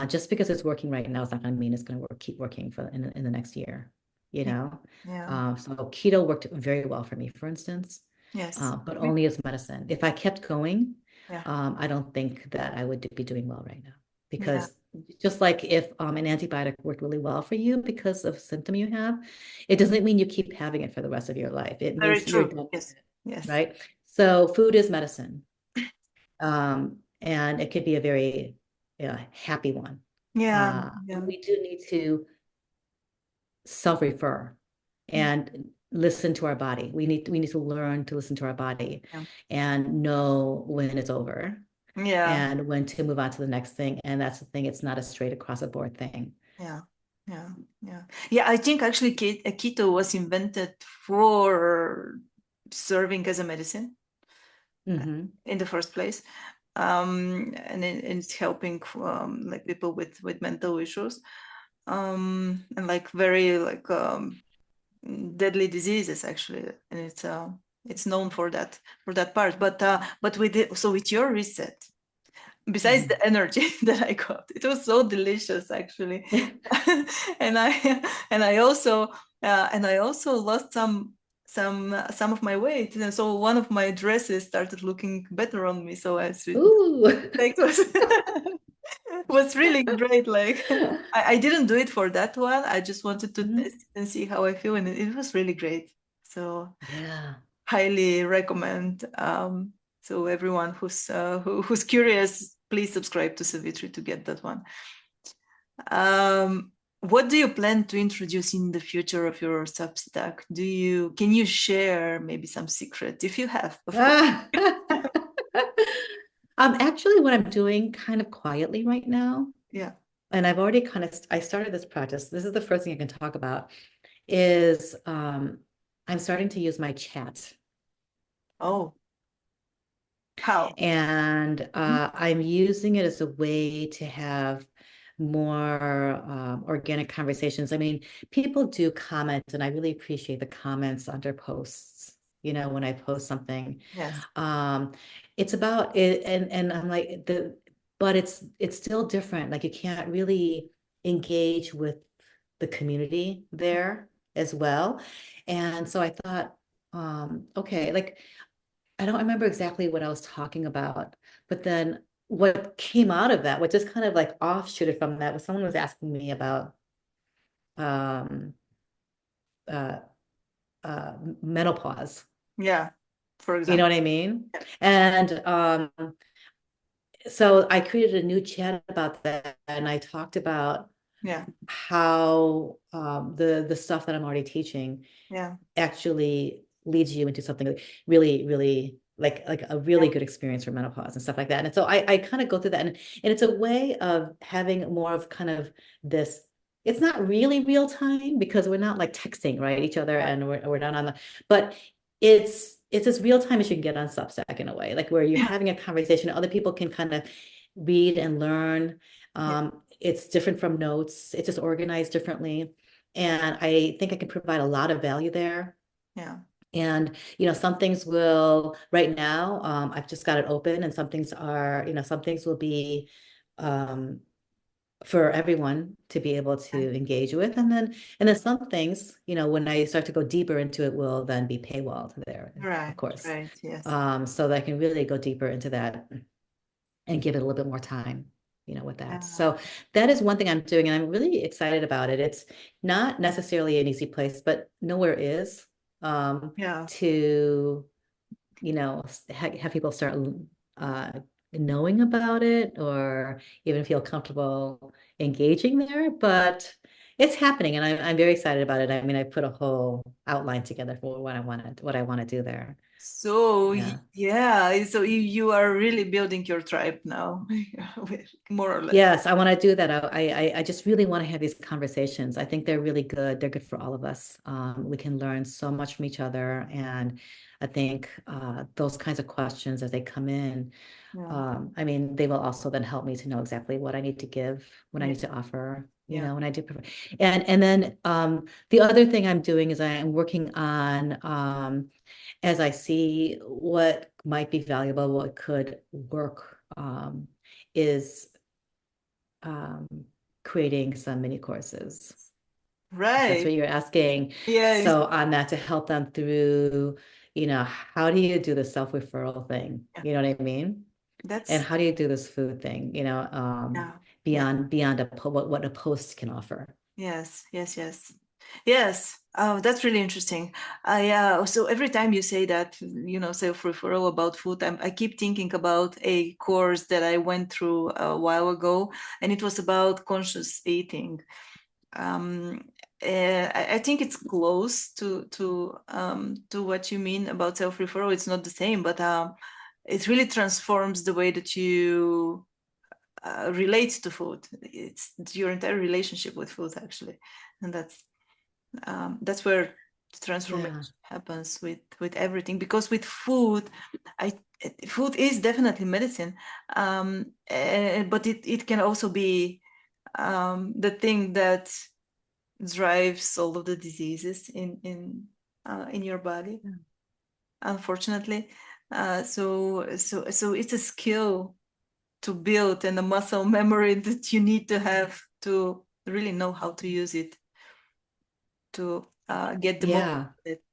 Just because it's working right now, it's not going to mean it's going to keep working for in the next year. You Yeah. know, Yeah. so keto worked very well for me, for instance, Yes. but only as medicine. If I kept going, Yeah. I don't think that I would be doing well right now Yeah. because just like if an antibiotic worked really well for you because of symptom you have, it doesn't mean you keep having it for the rest of your life. It Very means you're true. done with Yes. it, Yes. right? So food is medicine. And it could be a very happy one. Yeah. But Yeah. we do need to self-refer and listen to our body. We need to learn to listen to our body Yeah. and know when it's over Yeah. and when to move on to the next thing. And that's the thing, it's not a straight across the board thing. Yeah. Yeah. Yeah. Yeah. I think actually keto was invented for serving as a medicine Hmm. in the first place. And it's helping like people with mental issues, and like very like deadly diseases actually, and it's known for that part. But with your reset, besides Hmm. the energy that I got, it was so delicious actually. and I also lost some of my weight, and so one of my dresses started looking better on me, so Ooh. it was was really great. Like I didn't do it for that one. I just wanted to test Mhm. it and see how I feel, and it was really great. So Yeah. highly recommend. So everyone who's curious, please subscribe to Savitri to get that one. What do you plan to introduce in the future of your Substack? Can you share maybe some secret if you have, of course? Ah. Actually, what I'm doing kind of quietly right now, Yeah. and I've already I started this practice. This is the first thing I can talk about, is I'm starting to use my chat. Oh, how? And I'm using it as a way to have more organic conversations. I mean, people do comment, and I really appreciate the comments under posts, when I post something. Yes. Um, it's about it, and I'm like but it's still different. Like you can't really engage with the community there as well. And so I thought, okay, like I don't remember exactly what I was talking about, but then what came out of that, what just kind of like offshooted from that was someone was asking me about um uh menopause. Yeah. For You know example. what I mean? Yeah. And so I created a new chat about that, and I talked about Yeah. how the stuff that I'm already teaching Yeah. actually leads you into something really, really like a really Yeah. good experience for menopause and stuff like that. And so I kind of go through that, and it's a way of having more of kind of this. It's not really real time because we're not like texting, right, each other, Yeah. and we're not on the, but it's as real time as you can get on Substack in a way, like where you're Yeah. having a conversation, other people can kind of read and learn. Yeah. It's different from notes. It's just organized differently. And I think I can provide a lot of value there. Yeah. And, some things will, right now, I've just got it open, and some things are, some things will be um, for everyone to be able Yeah. to engage with. And then some things, when I start to go deeper into it, will then be paywalled there, of Right. course. Right. Yes. So that I can really go deeper into that and give it a little bit more time, with that. Yeah. So that is one thing I'm doing, and I'm really excited about it. It's not necessarily an easy place, but nowhere is Yeah. to, have people start uh, knowing about it or even feel comfortable engaging there. But it's happening, and I'm very excited about it. I mean, I put a whole outline together for what I want to do there. So Yeah. yeah, so you are really building your tribe now, more or less. Yes, I want to do that. I just really want to have these conversations. I think they're really good. They're good for all of us. We can learn so much from each other, and I think those kinds of questions as they come in, Yeah. I mean, they will also then help me to know exactly what I need to give, what I Yeah. need to offer, Yeah. when I do. And then the other thing I'm doing is I am working on as I see what might be valuable, what could work, is um, creating some mini courses, if that's Right. what you're asking. Yes. So on that to help them through, how do you do the self-referral thing? Yeah. You know what I mean? And That's how do you do this food thing? yeah. Yeah. Beyond what a post can offer. Yes. Yes. Yes. Yes. Oh, that's really interesting. Yeah. So every time you say that, self-referral about food, I keep thinking about a course that I went through a while ago, and it was about conscious eating. um, I think it's close to what you mean about self-referral. It's not the same, but it really transforms the way that you relate to food. It's your entire relationship with food, actually, and that's where the transformation Yeah. happens with everything. Because with food, I food is definitely medicine, but it can also be the thing that drives all of the diseases in your body, Yeah. unfortunately. So it's a skill to build and a muscle memory that you need to have to really know how to use it to get the most Yeah. of it.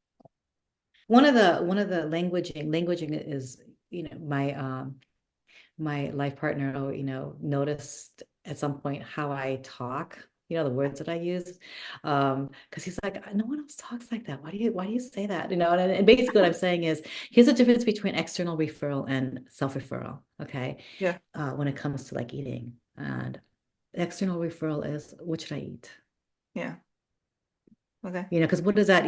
One of the languaging is, my life partner, noticed at some point how I talk, the words that I use. Because he's like, no one else talks like that. Why do you say that? And basically what I'm saying is, here's the difference between external referral and self-referral. Okay. Yeah. When it comes to like eating. And external referral is, what should I eat? Yeah. Okay. Because what does that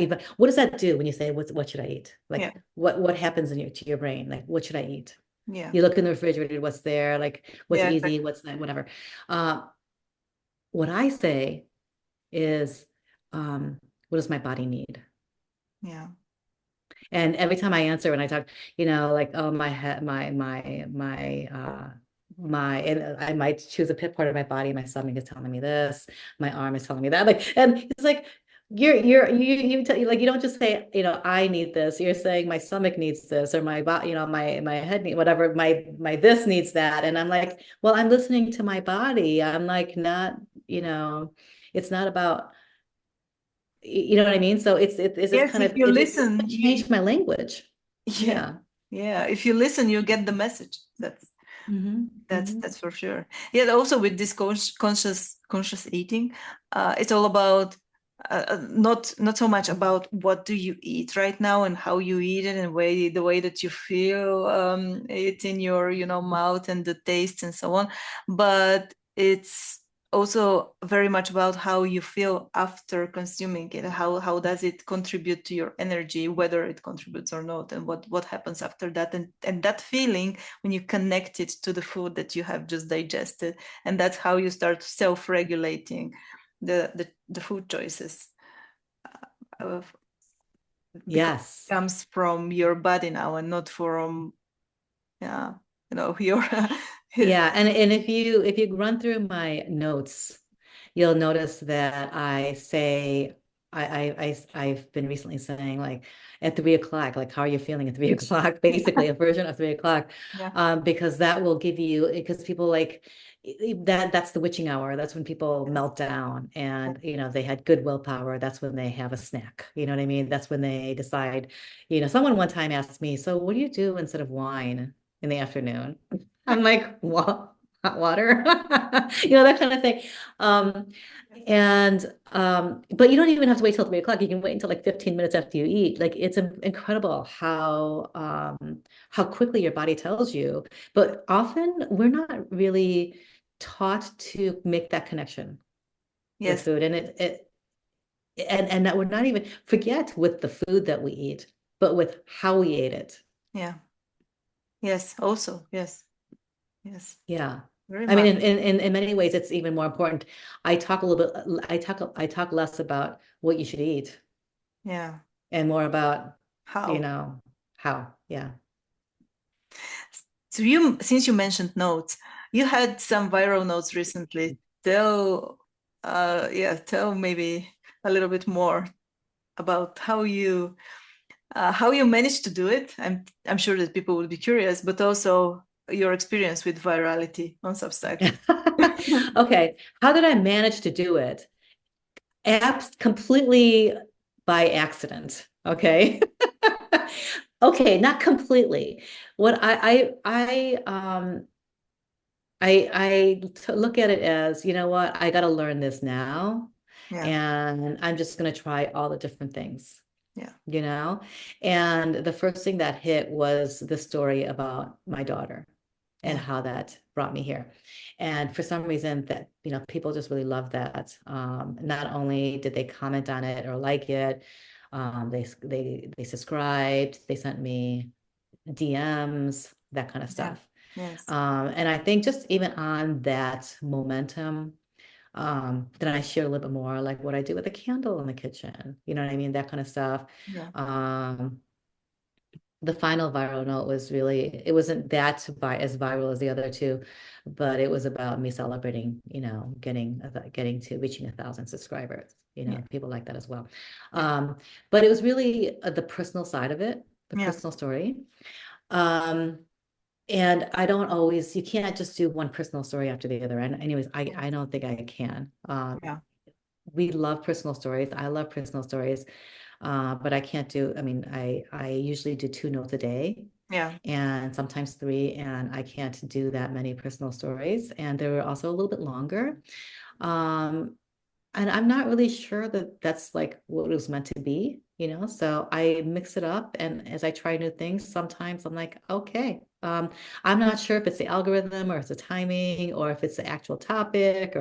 do when you say, what should I eat? Yeah. Like what happens to your brain? Like, what should I eet? Yeah. You look in the refrigerator, what's there, like what's Yeah. easy, Exactly. what's not, whatever. Uh, what I say is, what does my body need? Yeah. And every time I answer when I talk, like, oh, my head, my and I might choose a pit part of my body. My stomach is telling me this, my arm is telling me that. Like, and it's like you tell you like you don't just say, I need this. You're saying my stomach needs this, or my body, my head need whatever, my this needs that. And I'm like, well, I'm listening to my body. I'm like not, it's not about, you know what I mean? So it's just Yes, kind if of you it listen, changed my language. yeah, Yeah. yeah. If you listen, you get the message. Hmm. Hmm. That's for sure. Yeah, also with this conscious eating, it's all about not so much about what do you eat right now and how you eat it and the way that you feel it in your mouth and the taste and so on, but it's also very much about how you feel after consuming it. How does it contribute to your energy, whether it contributes or not, and what happens after that, and that feeling when you connect it to the food that you have just digested, and that's how you start self-regulating the food choices. uh, because it Yes. comes from your body now and not from, yeah, your Yeah, and if you run through my notes, you'll notice that I say I've been recently saying like at 3 o'clock, like how are you feeling at 3 o'clock? Basically, a version of 3 o'clock, yeah, because that will give you because people like that's the witching hour. That's when people yes, melt down, yeah, and they had good willpower. That's when they have a snack. You know what I mean? That's when they decide. Someone one time asked me, "So what do you do instead of wine in the afternoon?" I'm like, what? Hot water? That kind of thing. Um, but you don't even have to wait till 3 o'clock. You can wait until like 15 minutes after you eat. Like it's incredible how quickly your body tells you. But often we're not really taught to make that connection with yes, food. And that we're not even forget with the food that we eat, but with how we ate it. yeah, yes, also, yes, yes, Yeah. very I mean, much, in many ways, it's even more important. I talk a little bit, I talk less about what you should eat yeah. and more about, How? how. Yeah. So since you mentioned notes, you had some viral notes recently. Tell maybe a little bit more about how you managed to do it. I'm sure that people will be curious, but also your experience with virality on Substack. Okay. How did I manage to do it? Apps completely by accident. Okay. Okay, not completely. What look at it as, you know what, I got to learn this now, Yeah, and I'm just going to try all the different things, yeah, you know? And the first thing that hit was the story about my daughter and yeah, how that brought me here. And for some reason that, people just really love that. Not only did they comment on it or like it, they subscribed, they sent me DMs, that kind of yeah, stuff. yes, And I think just even on that momentum, then I shared a little bit more like what I do with a candle in the kitchen, you know what I mean? That kind of stuff. yeah, Um, the final viral note was really, it wasn't as viral as the other two, but it was about me celebrating, getting to reaching 1,000 subscribers. yeah, People like that as well. yeah, But it was really the personal side of it, the yeah, personal story. Um, and I don't always, you can't just do one personal story after the other. And anyways, I yes, don't think I can. yeah, We love personal stories. I love personal stories. But I can't do, I mean, I usually do 2 notes a day yeah, and sometimes three, and I can't do that many personal stories. And they're also a little bit longer. Um, and I'm not really sure that that's like what it was meant to be, So I mix it up, and as I try new things, sometimes I'm like, okay, I'm not sure if it's the algorithm or it's the timing or if it's the actual topic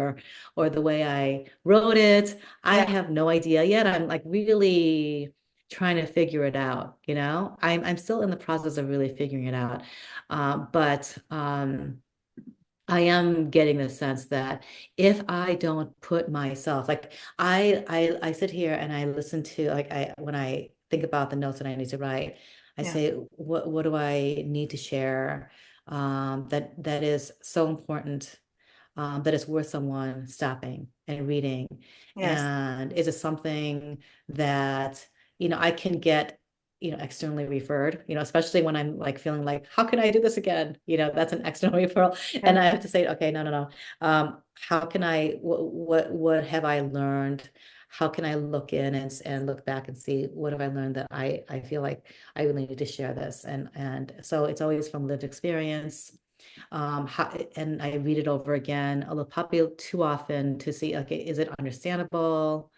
or the way I wrote it. I yeah, have no idea yet. I'm like really trying to figure it out, I'm still in the process of really figuring it out. But I am getting the sense that if I don't put myself like I sit here and I listen to like I when I think about the notes that I need to write, I yeah, say what do I need to share? that is so important, that it's worth someone stopping and reading? Yes. And is it something that, I can get, externally referred, especially when I'm like feeling like, how can I do this again? That's an external referral. And Yes. I have to say, okay, no, no, no. How can what have I learned? How can I look in and look back and see what have I learned that I feel like I really need to share this. And so it's always from lived experience. And I read it over again, a little probably too often to see, okay, is it understandable?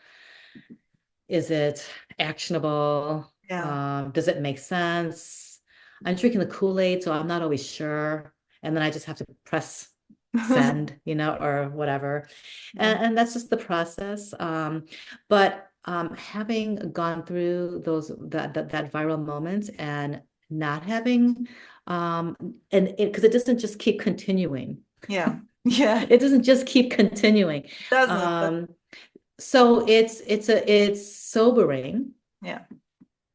Is it actionable? Yeah. Does it make sense? I'm drinking the Kool-Aid, so I'm not always sure. And then I just have to press send, or whatever. Yeah. And that's just the process. But having gone through that viral moment and not having, and because it doesn't just keep continuing. Yeah. Yeah. It doesn't just keep continuing. Doesn't, but Um, so it's sobering. yeah.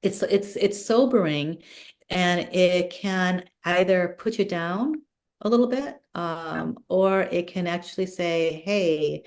It's sobering, and it can either put you down a little bit, Yeah. or it can actually say, hey,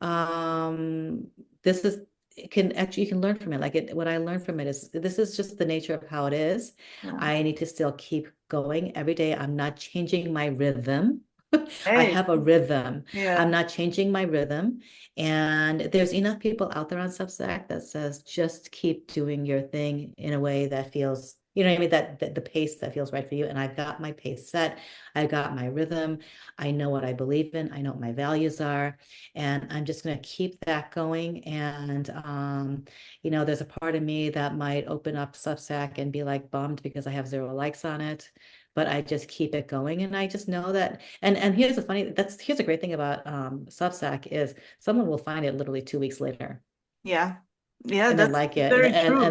um, this is it can actually, you can learn from it. Like what I learned from it is this is just the nature of how it is. Yeah. I need to still keep going every day. I'm not changing my rhythm. I Hey. have a rhythm. I'm Yeah. not changing my rhythm. And there's enough people out there on Substack that says just keep doing your thing in a way that feels, you know what I mean, that the pace that feels right for you. And I've got my pace set. I've got my rhythm. I know what I believe in. I know what my values are. And I'm just going to keep that going. And, there's a part of me that might open up Substack and be like bummed because I have 0 likes on it. But I just keep it going. And I just know that. And here's a great thing about Substack is someone will find it literally 2 weeks later Yeah. Yeah. and then That's like it. very true.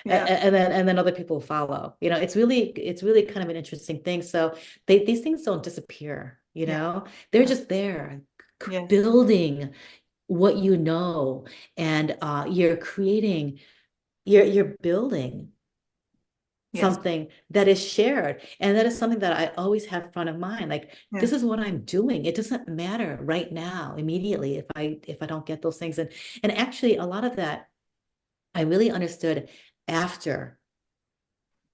Yeah. And then other people follow. It's really kind of an interesting thing. So these things don't disappear, Yeah. they're Yeah. just there Yes. building what you know, and you're creating, you're building Yes. something that is shared, and that is something that I always have front of mind. Like, Yeah. this is what I'm doing. It doesn't matter right now immediately if I don't get those things. And actually a lot of that I really understood after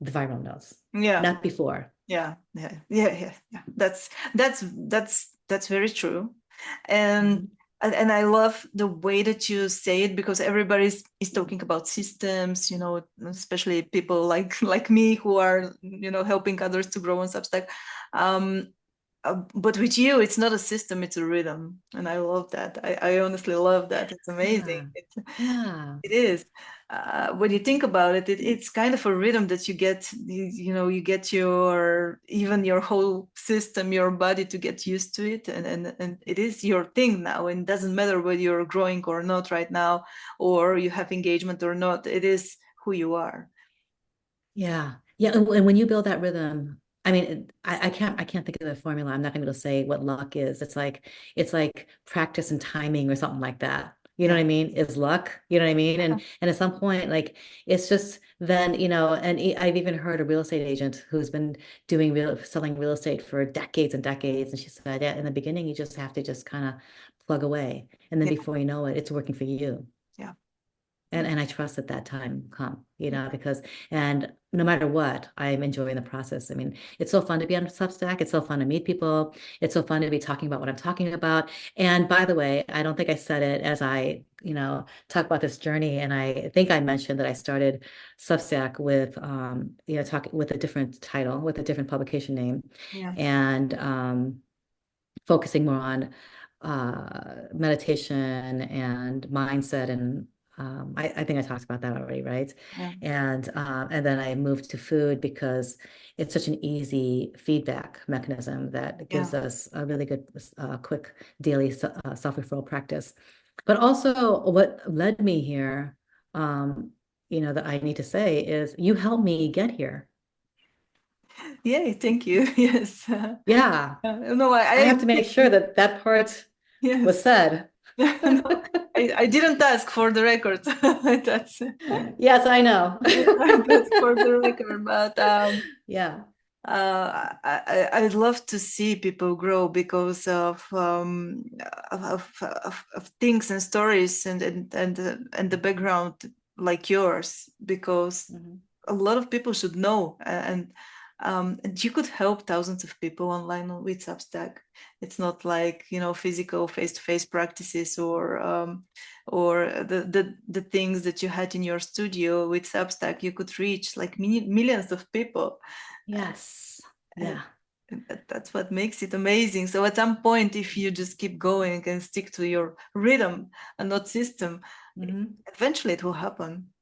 the viral nose, Yeah. not before. Yeah. Yeah. Yeah. Yeah. Yeah. That's very true. And Mhm. and I love the way that you say it, because everybody is talking about systems, especially people like me who are, helping others to grow on Substack. Um, but with you, it's not a system, it's a rhythm. And I love that. I honestly love that. It's Yeah. amazing. Yeah. It is. When you think about it, it's kind of a rhythm that you get, you get even your whole system, your body to get used to it. And it is your thing now. And it doesn't matter whether you're growing or not right now, or you have engagement or not. It is who you are. Yeah. Yeah. And when you build that rhythm, I mean, I can't think of the formula. I'm not gonna be able to say what luck is. It's like practice and timing or something like that. You know Yeah. what I mean? Is luck, you know what I mean? And at some point, like, it's just then, and I've even heard a real estate agent who's been selling real estate for decades and decades. And she said, yeah, in the beginning, you just have to just kind of plug away. And then Yeah. before you know it, it's working for you. Yeah. And Yeah. and I trust that that time come, because and no matter what, I'm enjoying the process. I mean, it's so fun to be on Substack. It's so fun to meet people. It's so fun to be talking about what I'm talking about. And by the way, I don't think I said it as I, talk about this journey. And I think I mentioned that I started Substack with talking with a different title, with a different publication name, Yeah. and focusing more on meditation and mindset. And I think I talked about that already, right? Yeah. And then I moved to food because it's such an easy feedback mechanism that Yeah. gives us a really good, quick daily self-referral practice. But also, what led me here, that I need to say is you helped me get here. Yay, thank you. Yes. Yeah, No, I I have to make sure that that part was yes. said. No, I didn't ask for the record. That's Yes, I know. that's for the record. But Yeah. I'd love to see people grow because of things and stories and the background like yours, because Mhm. a lot of people should know, and you could help thousands of people online with Substack. It's not like, you know, physical face-to-face practices or the things that you had in your studio. With Substack you could reach like millions of people. Yes. And Yeah. that's what makes it amazing. So at some point, if you just keep going and stick to your rhythm and not system, Mhm. eventually it will happen.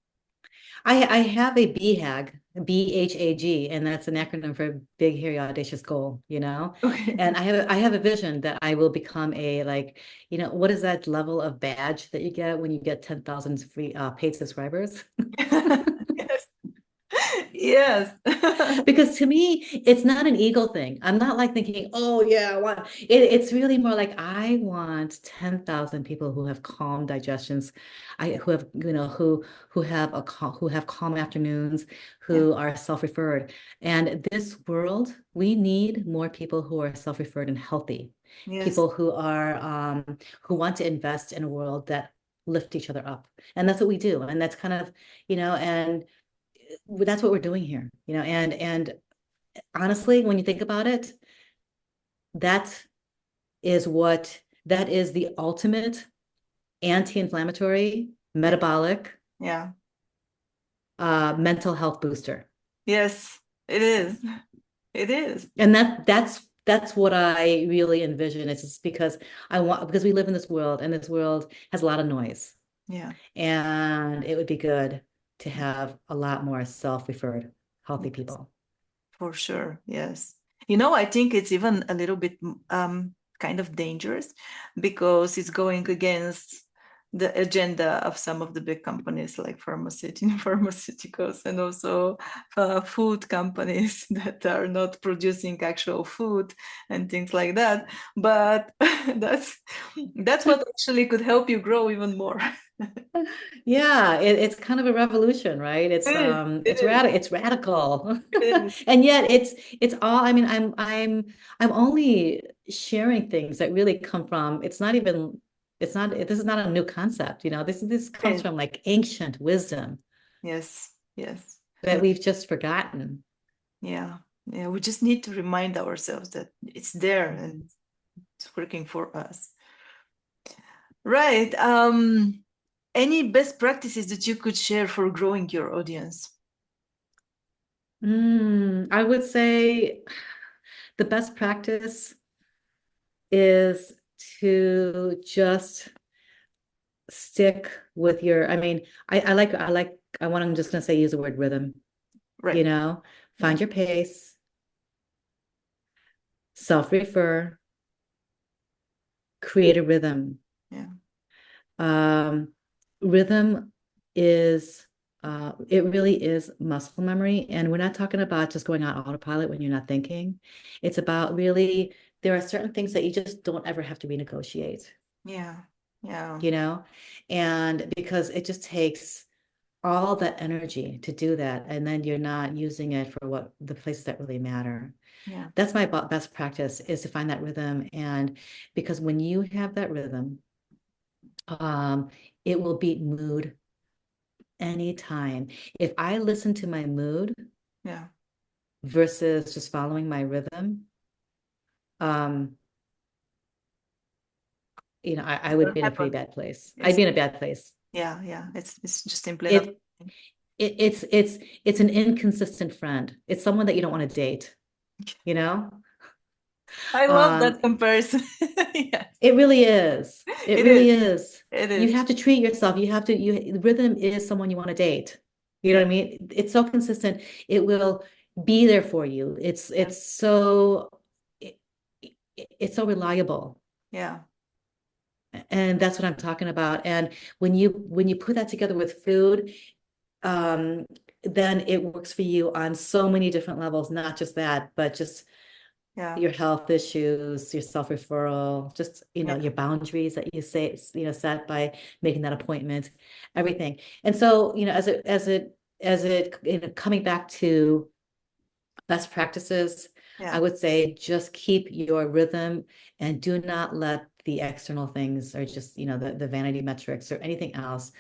I have a BHAG, BHAG, and that's an acronym for Big Hairy Audacious Goal, you know? Okay. And I have a vision that I will become a like, you know, what is that level of badge that you get when you get 10,000 free paid subscribers? Yes. Yes. Because to me, it's not an ego thing. I'm not like thinking, oh yeah, I want it's really more like I want 10,000 people who have calm digestions, who have, you know, who have who have calm afternoons, Yeah. who are self-referred. And this world, we need more people who are self-referred and healthy, Yes. people who want to invest in a world that lift each other up. And that's what we do. And that's kind of, you know, and that's what we're doing here, you know, and honestly, when you think about it, that that is the ultimate anti-inflammatory, Yeah. metabolic, Yeah. mental health booster. Yes. It is. It is. And that's what I really envision. It's just because because we live in this world and this world has a lot of noise. Yeah. And it would be good to have a lot more self-referred healthy Yes. people. For sure, yes. You know, I think it's even a little bit kind of dangerous because it's going against the agenda of some of the big companies like pharmaceuticals and also food companies that are not producing actual food and things like that. But that's what actually could help you grow even more. Yeah, it's kind of a revolution, right? It is. It is. It's radical. It is. And yet it's all, I mean, I'm only sharing things that really come from, it's not even it's not this is not a new concept, you know. This It comes is. from like ancient wisdom Yes. Yes. that we've just forgotten. Yeah, yeah, we just need to remind ourselves that it's there and it's working for us. Right. Any best practices that you could share for growing your audience? I would say the best practice is to just stick with your, I mean, I want, I'm just going to say, use the word rhythm, you Right. know, Yeah. find your pace, self-refer, create a rhythm. Yeah. Um, Rhythm is, it really is muscle memory. And we're not talking about just going on autopilot when you're not thinking. It's about really, there are certain things that you just don't ever have to renegotiate, Yeah. Yeah. you know, and because it just takes all that energy to do that, and then you're not using it for what the places that really matter. Yeah. That's my best practice, is to find that rhythm. And because when you have that rhythm, um, it will beat mood anytime. If I listen to my mood Yeah. versus just following my rhythm, um, you know, I would What be in a pretty happened? bad place. I'd It's be in a bad place. yeah, yeah. It's just simply not. It, it's an inconsistent friend. It's someone that you don't want to date, you know? I love Um, that comparison. Yes, it really is. It it is. really is. It You is. have to treat yourself. The rhythm is someone you want to date. You know Yeah. what I mean? It's so consistent. It will be there for you. Yeah. It, it's so reliable. Yeah. And that's what I'm talking about. And when you put that together with food, um, then it works for you on so many different levels, not just that, but just Yeah. your health issues, your self-referral, just, you know, Yeah. your boundaries that you say, you know, set by making that appointment, everything. And so, you know, as it, you know, coming back to best practices, I Yeah. would say just keep your rhythm and do not let the external things or just, the vanity metrics or anything else,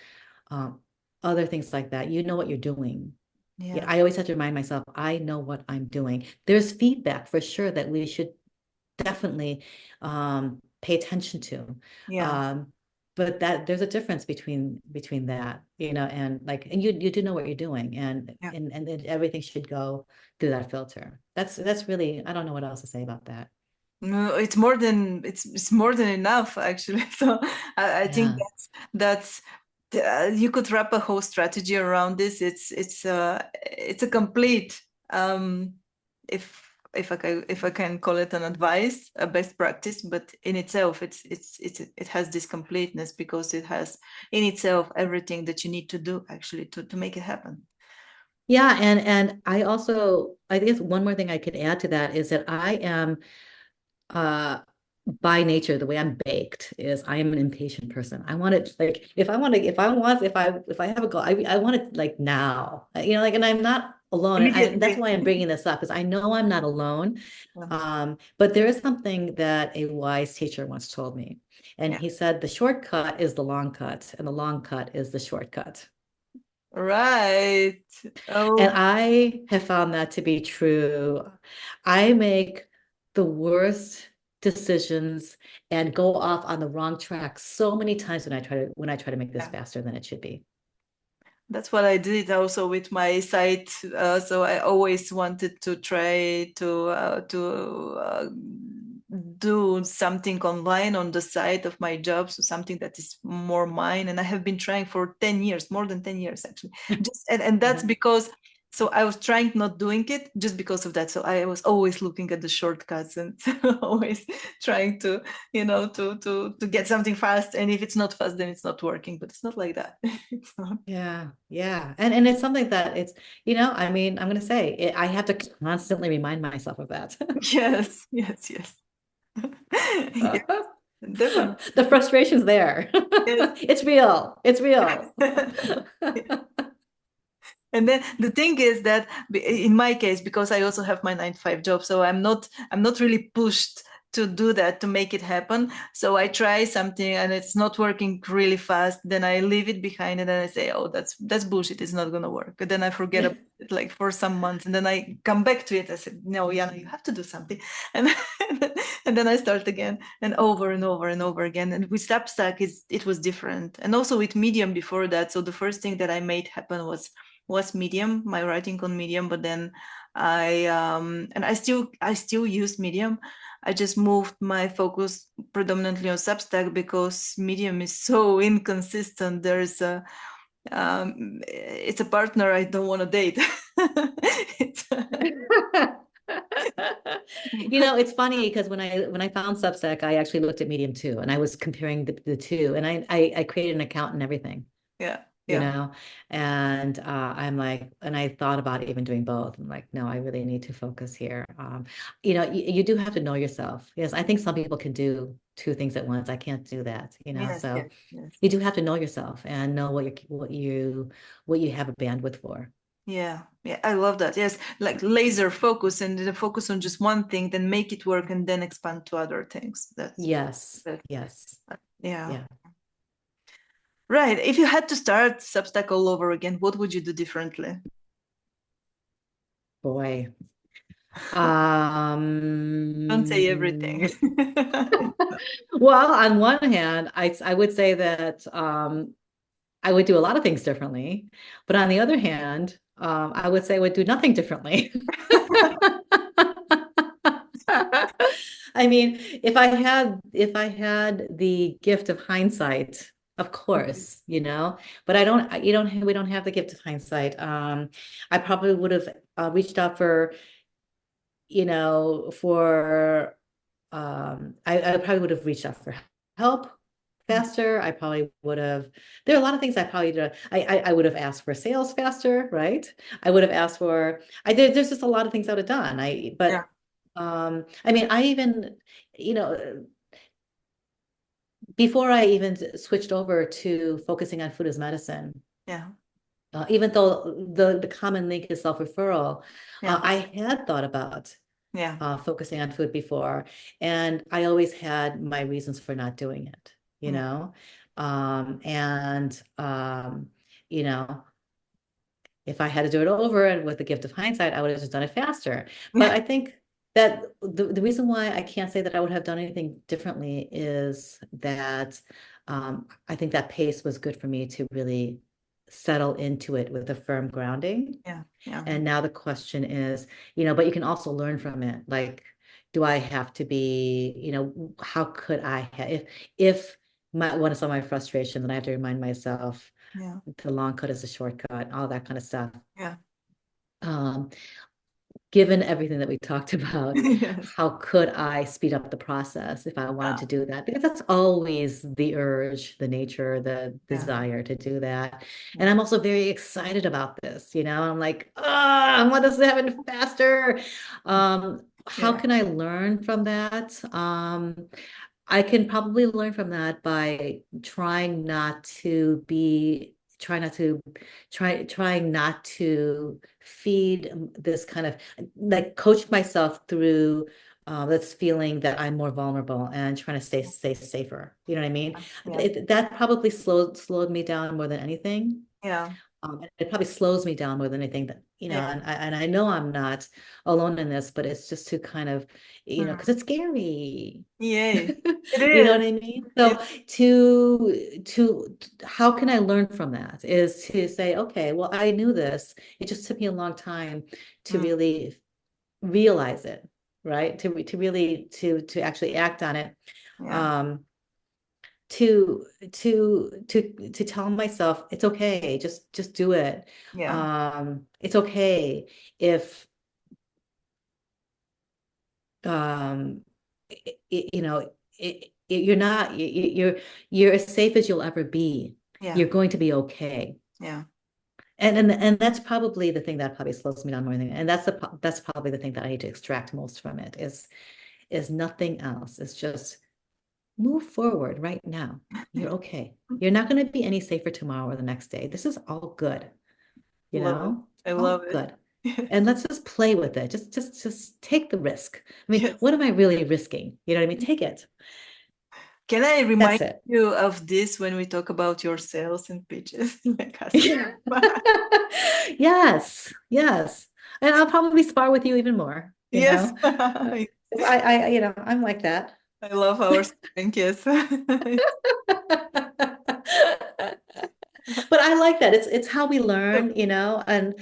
um, other things like that. You know what you're doing. Yeah, Yeah. I always have to remind myself, I know what I'm doing. There's feedback for sure that we should definitely pay attention to. Yeah. Um, but that there's a difference between that, and you do know what you're doing, and Yeah. and and then everything should go through that filter. That's really, I don't know what else to say about that. No, it's more than enough actually. So I think Yeah. that's you could wrap a whole strategy around this. It's a complete if I can call it an advice, a best practice, but in itself it has this completeness because it has in itself everything that you need to do actually to make it happen. Yeah, and I think one more thing I could add to that is that I am uh by nature, the way I'm baked is I am an impatient person. I want it like if I have a goal, I want it like now. And I'm not alone. And that's Immediately. why I'm bringing this up, because I know I'm not alone. Yeah. But there is something that a wise teacher once told me. And Yeah. he said the shortcut is the long cut, and the long cut is the shortcut. Right. And Oh, I have found that to be true. I make the worst decisions and go off on the wrong track so many times when I try to make this yeah. faster than it should be. That's what I did also with my site. So I always wanted to try to do something online on the side of my job, so something that is more mine. And I have been trying for 10 years, more than 10 years actually. And that's Yeah. because so I was trying not doing it just because of that. So I was always looking at the shortcuts and always trying to, to get something fast. And if it's not fast, then it's not working. But it's not like that. It's not. Yeah, yeah. And it's something that I mean, I'm going to say I have to constantly remind myself of that. Yes, yes, yes. Yeah, definitely. The frustration's there. Yes. It's real. It's real. And then the thing is that in my case, because I also have my 9 to 5 job, so I'm not really pushed to do that to make it happen. So I try something and it's not working really fast, then I leave it behind and then I say, oh, that's bullshit, it's not gonna work. And then I forget about it like for some months and then I come back to it. I said, no, Yana, you have to do something. And and then I start again and over and over and over again. And with Substack it was different. And also with Medium before that. So the first thing that I made happen was Medium, my writing on Medium, but then I still use Medium. I just moved my focus predominantly on Substack because Medium is so inconsistent. It's a partner I don't want to date. It's, It's funny because when I found Substack, I actually looked at Medium too, and I was comparing the two, and I created an account and everything, yeah, you yeah, know, and I'm like, and I thought about even doing both. I'm like, no, I really need to focus here. You do have to know yourself. Yes, I think some people can do two things at once. I can't do that, yes, so yes, yes. you do have to know yourself and know what you have a bandwidth for. Yeah, yeah, I love that. Yes, like laser focus and then focus on just one thing, then make it work and then expand to other things. That's Yes, that. yes, Yeah. yeah. Right. If you had to start Substack all over again, what would you do differently? Boy. Don't say everything. Well, on one hand, I would say that I would do a lot of things differently, but on the other hand, I would say I would do nothing differently. I mean, if I had the gift of hindsight, of course, but I don't, we don't have the gift of hindsight. I probably would have reached out for I probably would have reached out for help faster. I probably would have. There are a lot of things I probably did. I would have asked for sales faster, right? I would have asked for. There's just a lot of things I would have done. Yeah, I mean, I even, you know, before I even switched over to focusing on food as medicine, yeah, even though the common link is self-referral, Yeah. I had thought about Yeah. focusing on food before, and I always had my reasons for not doing it, you Yeah. know? And you know, if I had to do it over and with the gift of hindsight, I would have just done it faster. But I think that the reason why I can't say that I would have done anything differently is that I think that pace was good for me to really settle into it with a firm grounding. Yeah. Yeah. And now the question is, but you can also learn from it. Like, do I have to be, how could I have, if one of some of my frustrations, and I have to remind myself Yeah. the long cut is a shortcut, all that kind of stuff. Yeah. Um, Given everything that we talked about, Yes. how could I speed up the process if I wanted Yeah. to do that? Because that's always the urge, the nature, the Yeah. desire to do that. And Yeah. I'm also very excited about this. I'm like, I want this to happen faster. How Yeah. can I learn from that? I can probably learn from that by trying not to feed this kind of like coach myself through this feeling that I'm more vulnerable and trying to stay safer. You know what I mean? Yeah. That probably slowed me down more than anything. Yeah. It probably slows me down more than anything that, Yeah. and I know I'm not alone in this, but it's just to kind of, Mm. because it's scary. Yay. It You know is. what I mean? It, So to how can I learn from that is to say, okay, well, I knew this. It just took me a long time to mm. really realize it, right? To actually act on it. Yeah. Um, to tell myself it's okay, just do it. Yeah. It's okay if um you know you're not you're as safe as you'll ever be. Yeah. You're going to be okay. Yeah. And that's probably the thing that probably slows me down more than, and that's probably the thing that I need to extract most from it is nothing else. It's just move forward right now. You're okay. You're not going to be any safer tomorrow or the next day. This is all good, Love it. I love all it. good. Yes. And let's just play with it. Just take the risk. I mean, Yes. what am I really risking? You know what I mean? Take it. Can I remind That's it. you of this when we talk about your sales and pitches? Like customer. Yes, yes. And I'll probably spar with you even more, Yes. 'Cause I'm like that. I love our sparring. Yes. But I like that. It's how we learn, and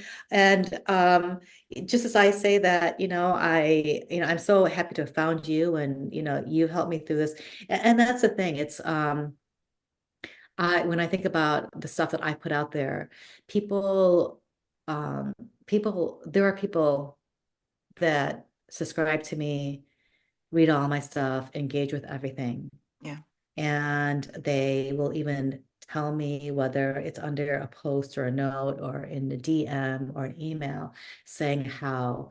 just as I say that, I'm so happy to have found you, and you helped me through this. And that's the thing. It's I when I think about the stuff that I put out there, people um there are people that subscribe to me, read all my stuff, engage with everything. Yeah. And they will even tell me whether it's under a post or a note or in the DM or an email saying how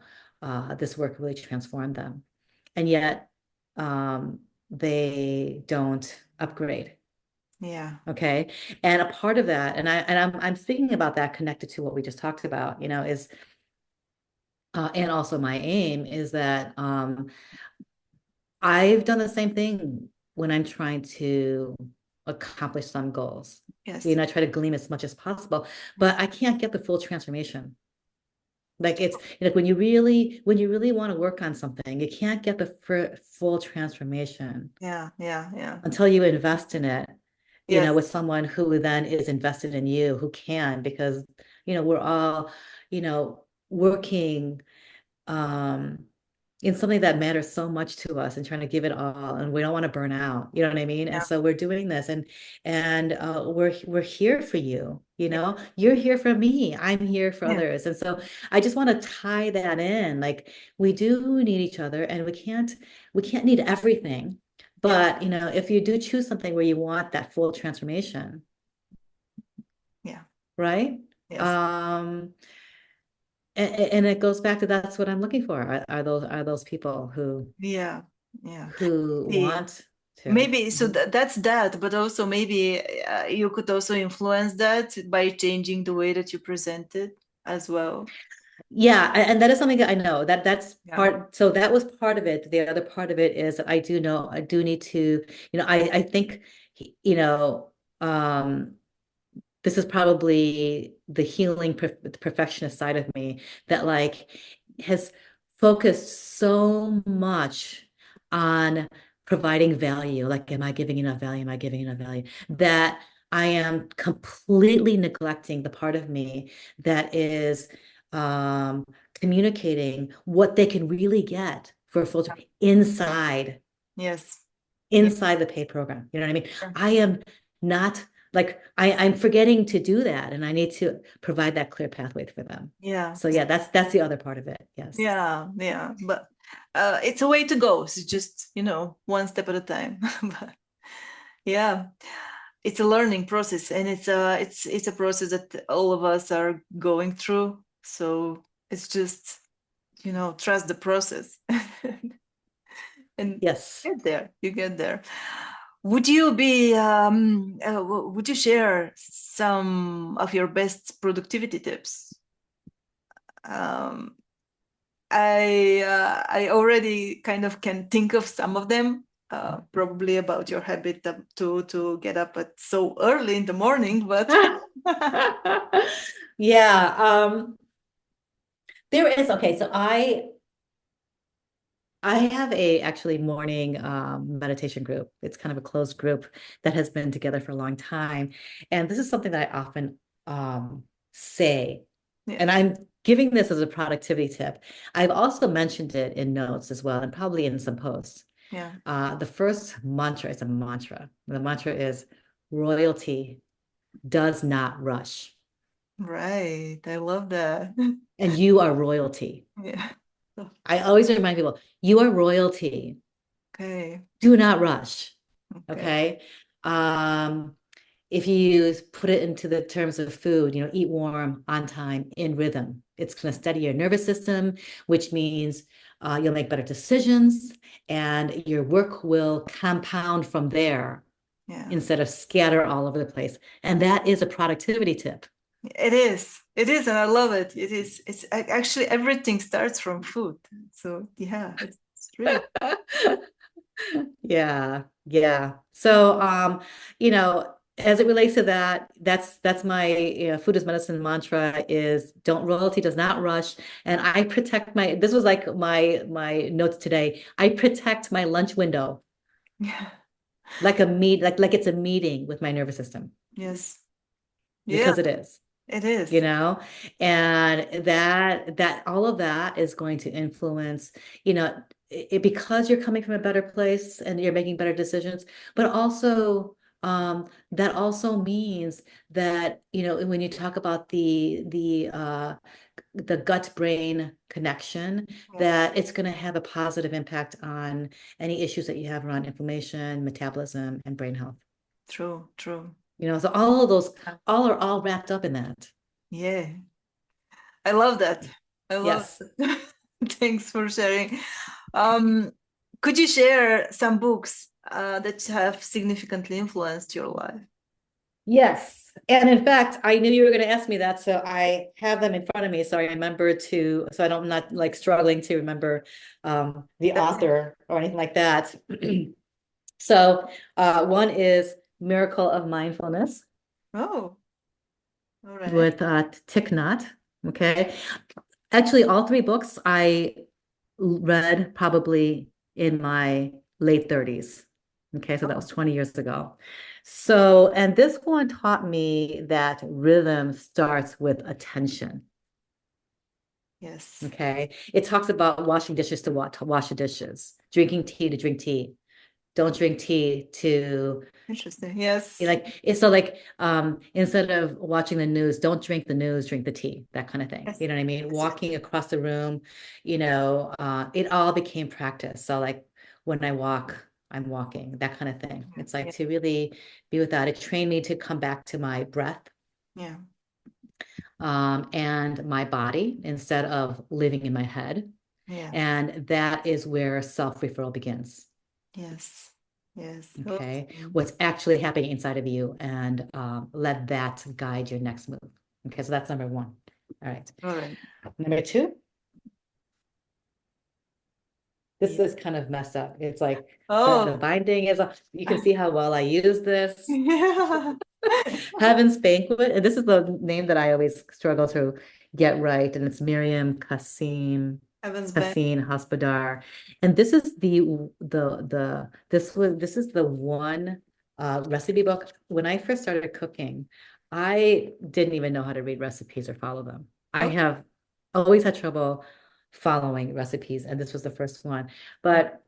this work really transformed them. And yet they don't upgrade. Yeah. Okay. And a part of that, and I'm thinking about that connected to what we just talked about, is and also my aim is that I've done the same thing when I'm trying to accomplish some goals. Yes. I try to glean as much as possible, but I can't get the full transformation. Like it's like when you really want to work on something, you can't get the full transformation Yeah. Yeah. Yeah. until you invest in it, Yes. with someone who then is invested in you, who can, because, we're all, working um in something that matters so much to us and trying to give it all, and we don't want to burn out, you know what I mean? And Yeah. so we're doing this, and we're here for you, Yeah. you're here for me, I'm here for Yeah. others. And so I just want to tie that in, like we do need each other, and we can't need everything. Yeah. But if you do choose something where you want that full transformation, Yeah. right? Yes. um and it goes back to, that's what I'm looking for, are those people who Yeah. Yeah. who See, want. too. Maybe so that's that, but also maybe you could also influence that by changing the way that you present it as well. Yeah, and that is something that I know that that's Yeah. part. So that was part of it. The other part of it is that I do know I do need to, I think, you know, um, this is probably the healing perfectionist side of me that like has focused so much on providing value. Like, am I giving enough value? Am I giving enough value? That I am completely neglecting the part of me that is um, communicating what they can really get for a full inside Yes. Yeah. inside the paid program. You know what I mean? Yeah. I am not like I'm forgetting to do that, and I need to provide that clear pathway for them. Yeah. So yeah, that's the other part of it. Yes. Yeah. Yeah. But it's a way to go. It's just, one step at a time. But yeah, it's a learning process, and it's a process that all of us are going through. So it's just, trust the process. And Yes. get there. You get there. Would you share some of your best productivity tips? Um, I already kind of can think of some of them. Probably about your habit to get up at so early in the morning, but Yeah. There is okay. So I have a actually morning meditation group. It's kind of a closed group that has been together for a long time, and this is something that I often say. yeah, And I'm giving this as a productivity tip. I've also mentioned it in notes as well, and probably in some posts. yeah, The first mantra is a mantra. The mantra is royalty does not rush, right. I love that. and you are royalty. Yeah. I always remind people, you are royalty. Okay. Do not rush. Okay. Okay. Um, if you put it into the terms of food, eat warm, on time, in rhythm. It's going to steady your nervous system, which means you'll make better decisions and your work will compound from there Yeah. instead of scatter all over the place. And that is a productivity tip. It is. It is, and I love it. It is. It's actually everything starts from food. So yeah, it's really. Yeah, yeah. So, as it relates to that, that's my food is medicine mantra is don't royalty does not rush. And I protect this was like my notes today. I protect my lunch window Yeah. like like it's a meeting with my nervous system Yes. Yeah. because it is. It you is. know and that all of that is going to influence because you're coming from a better place and you're making better decisions, but also that also means that when you talk about the gut brain connection, Yes. that it's going to have a positive impact on any issues that you have around inflammation, metabolism, and brain health. True. True. So all of those all wrapped up in that. Yeah. I love that. I love Yes. that. Thanks for sharing. Um, could you share some books that have significantly influenced your life? Yes. And in fact, I knew you were going to ask me that, so I have them in front of me. So I remember so I'm not like struggling to remember the That's it. author or anything like that. So one is Miracle of Mindfulness Oh, all right. with Thich Nhat. Okay. Actually, all three books I read probably in my late 30s. Okay, so that was Oh, 20 years ago. So, and this one taught me that rhythm starts with attention. yes. Okay, it talks about washing dishes to wash the dishes, drinking tea to drink tea. Don't drink tea to Interesting. Yes. like it's so like instead of watching the news, don't drink the news, drink the tea, that kind of thing. Yes. You know what I mean? Yes. Yes. Walking across the room, it all became practice. So like when I walk, I'm walking, that kind of thing. Yeah. It's like Yeah. to really be with that. It trained me to come back to my breath Yeah. and my body instead of living in my head. Yeah. And that is where self-referral begins. Yes. Yes. Okay, Awesome. what's actually happening inside of you, and let that guide your next move. Okay, so that's number one. All right. All right. Number two, this Yeah. is kind of messed up. It's like the Oh. binding is, you can see how well I use this. Yeah. Heaven's Banquet, and this is the name that I always struggle to get right, and it's Miriam Heaven's back. Kassim Hospodar, and this is this is the one recipe book. When I first started cooking, I didn't even know how to read recipes or follow them. I Oh. have always had trouble following recipes, and this was the first one. Oh. But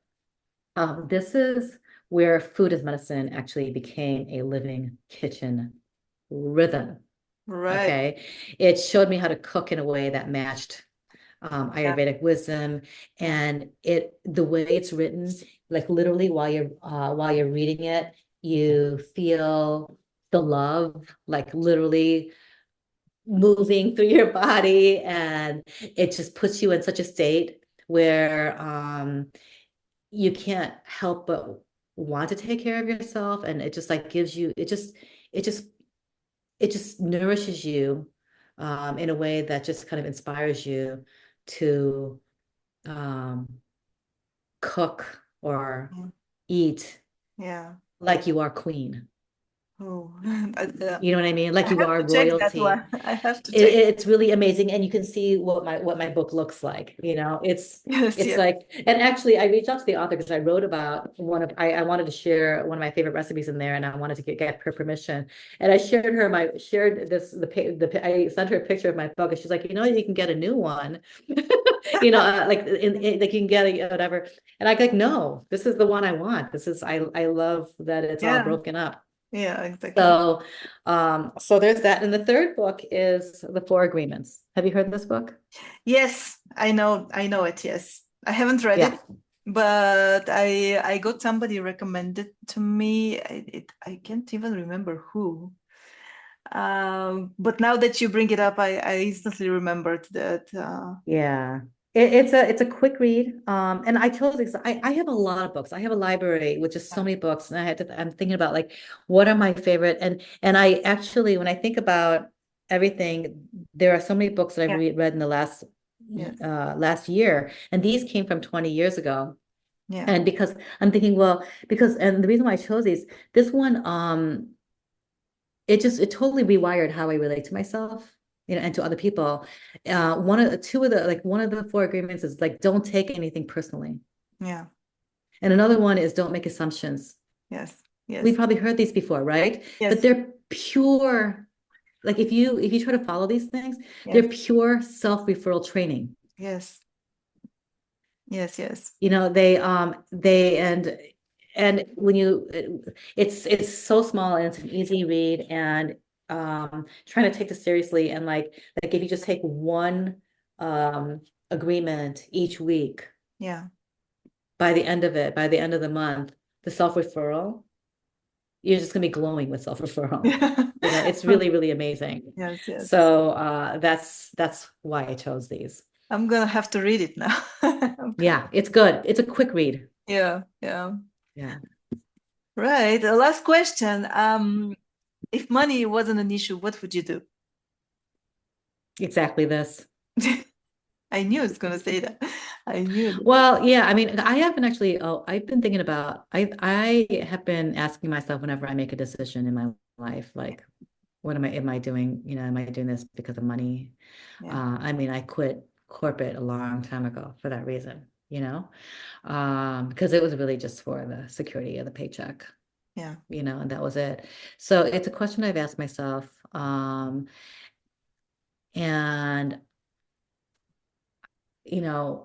this is where food as medicine actually became a living kitchen rhythm. Right. Okay. It showed me how to cook in a way that matched Yeah. Ayurvedic wisdom, Yeah. and the way it's written, like literally while you're reading it, you feel the love, like literally moving through your body, and it just puts you in such a state where you can't help but want to take care of yourself, and it just like gives you it just it just nourishes you in a way that just kind of inspires you to um, cook or Yeah. eat Yeah. like you are queen. Oh. You know what I mean? Like I you have are to check that royalty. one. I have to check. It's really amazing, and you can see what my book looks like. You know, Yes. it's Yes. like, and actually I reached out to the author because I wrote about I wanted to share one of my favorite recipes in there, and I wanted to get her permission, and I shared this I sent her a picture of my book, and she's like, you can get a new one. Like like you can get a whatever, and I like, no, this is the one I want. This is I love that it's all Yeah. broken up. Yeah. Exactly. So, so there's that. And the third book is The Four Agreements. Have you heard this book? Yes, I know. I know it. Yes, I haven't read Yeah. it, but I got somebody recommended to me. I can't even remember who. But now that you bring it up, I instantly remembered that. Yeah. It's a quick read. And I told you, I have a lot of books. I have a library with just so many books. And I'm thinking about like what are my favorite, and I actually, when I think about everything, there are so many books that I've Yeah. read in the Yes. last year. And these came from 20 years ago. Yeah. And because I'm thinking, well, and the reason why I chose this one, it totally rewired how I relate to myself, and to other people. One of the four agreements is like, don't take anything personally. Yeah. And another one is don't make assumptions. Yes. We've Yes. probably heard these before, right? But Yes. they're pure, like if you try to follow these things, Yes. they're pure self-referral training. Yes. Yes. Yes. They and when you it's so small, and it's an easy read, and trying to take this seriously, and like if you just take one agreement each week, Yeah. by the end of the month, the self-referral, you're just gonna be glowing with self-referral. It's really, really amazing. Yes. Yes. So that's why I chose these. I'm gonna have to read it now. I'm gonna. Yeah, it's good. It's a quick read. Yeah. Yeah. Yeah, Right. The last question. If money wasn't an issue, what would you do? exactly this. I knew it's gonna say that. I knew that. Well, yeah, I mean, I've been thinking about, I have been asking myself whenever I make a decision in my life, like, what am I doing? Am I doing this because of money? Yeah. I mean, I quit corporate a long time ago for that reason, because it was really just for the security of the paycheck, Yeah. and that was it. So it's a question I've asked myself. And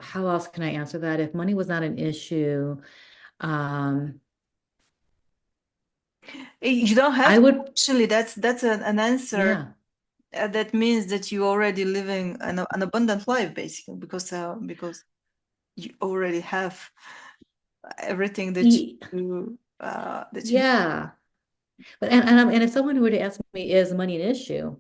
how else can I answer that? If money was not an issue, um, You don't have I to. would, Actually, that's an answer yeah, that means that you already living an abundant life, basically, because you already have everything that e- you. yeah. But and if someone were to ask me, is money an issue?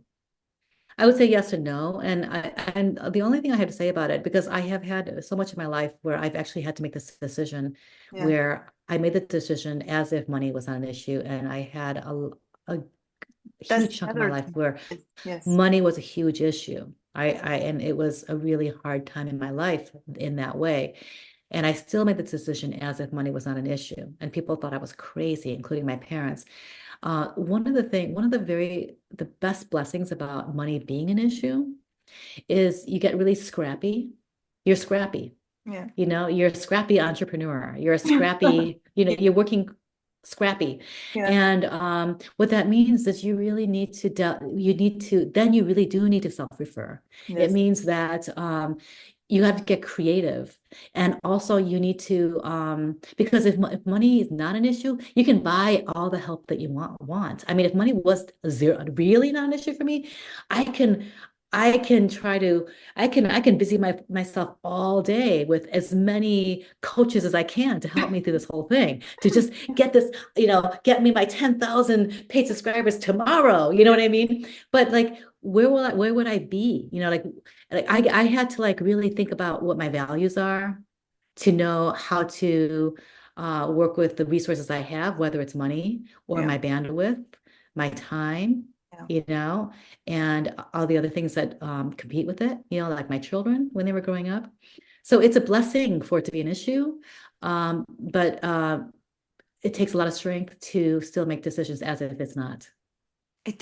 I would say yes and no. And the only thing I have to say about it, because I have had so much in my life where I've actually had to make this decision Yeah. where I made the decision as if money was not an issue, and I had a That's huge chunk of my another life thing. where Yes. money was a huge issue. And it was a really hard time in my life in that way. And I still made the decision as if money was not an issue. And people thought I was crazy, including my parents. One of the best blessings about money being an issue is you get really scrappy. You're scrappy. Yeah. You're a scrappy entrepreneur. You're a scrappy, Yeah. you're working scrappy. Yeah. And what that means is then you really do need to self-refer. It Yes. means that you have to get creative. And also you need to, because if money is not an issue, you can buy all the help that you want. I mean, if money was really not an issue for me, I can I can try to I can busy myself all day with as many coaches as I can to help me through this whole thing, to just get this, get me my 10,000 paid subscribers tomorrow. You know what I mean? But like, where would I be? Like I had to like really think about what my values are to know how to work with the resources I have, whether it's money or Yeah. my bandwidth, my time, Yeah. and all the other things that compete with it, like my children when they were growing up. So it's a blessing for it to be an issue, but it takes a lot of strength to still make decisions as if it's not. It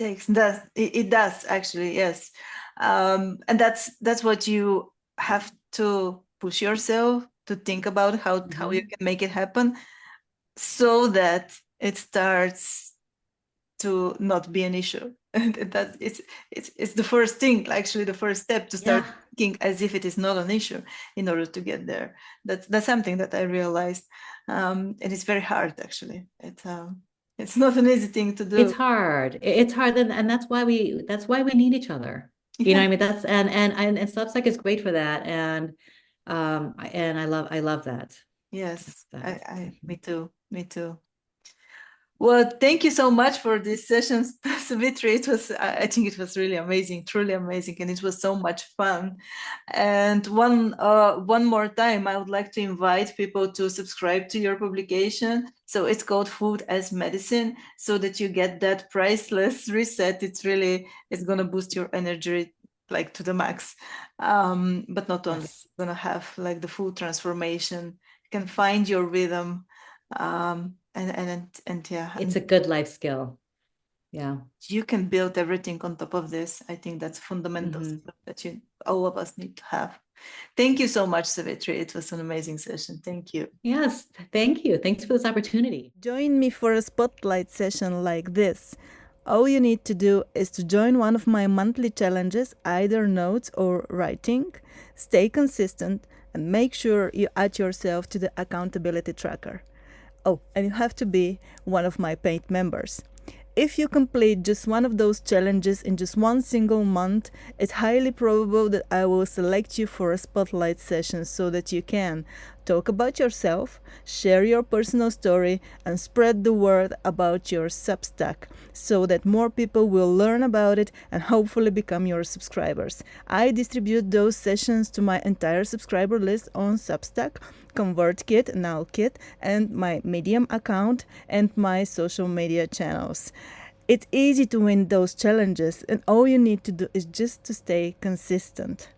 does actually, yes. And that's what you have to push yourself to think about how you can make it happen, so that it starts to not be an issue. And that's it's the first thing, actually the first step, to start thinking as if it is not an issue in order to get there. That's something that I realized, and it's very hard actually. It's not an easy thing to do. It's hard. It's hard, and that's why we need each other. You know what I mean? That's and Substack is great for that, and I love that. Yes, me Mhm. too. Me too. Well, thank you so much for this session, Savitri. I think it was really amazing, truly amazing, and it was so much fun. And one more time, I would like to invite people to subscribe to your publication. So it's called Food as Medicine, so that you get that priceless reset. It's gonna boost your energy like to the max. But not only, Yes. you're gonna have like the full transformation. You can find your rhythm. And yeah, It's a good life skill. Yeah. you can build everything on top of this. I think that's fundamental stuff that all of us need to have. Thank you so much, Savitri. It was an amazing session. Thank you. Yes. Thank you. Thanks for this opportunity. Join me for a spotlight session like this. All you need to do is to join one of my monthly challenges, either notes or writing. Stay consistent and make sure you add yourself to the accountability tracker. Oh, and you have to be one of my paid members. If you complete just one of those challenges in just one single month, it's highly probable that I will select you for a spotlight session, so that you can talk about yourself, share your personal story, and spread the word about your Substack, so that more people will learn about it and hopefully become your subscribers. I distribute those sessions to my entire subscriber list on Substack, ConvertKit, NowKit, and my Medium account and my social media channels. It's easy to win those challenges, and all you need to do is just to stay consistent.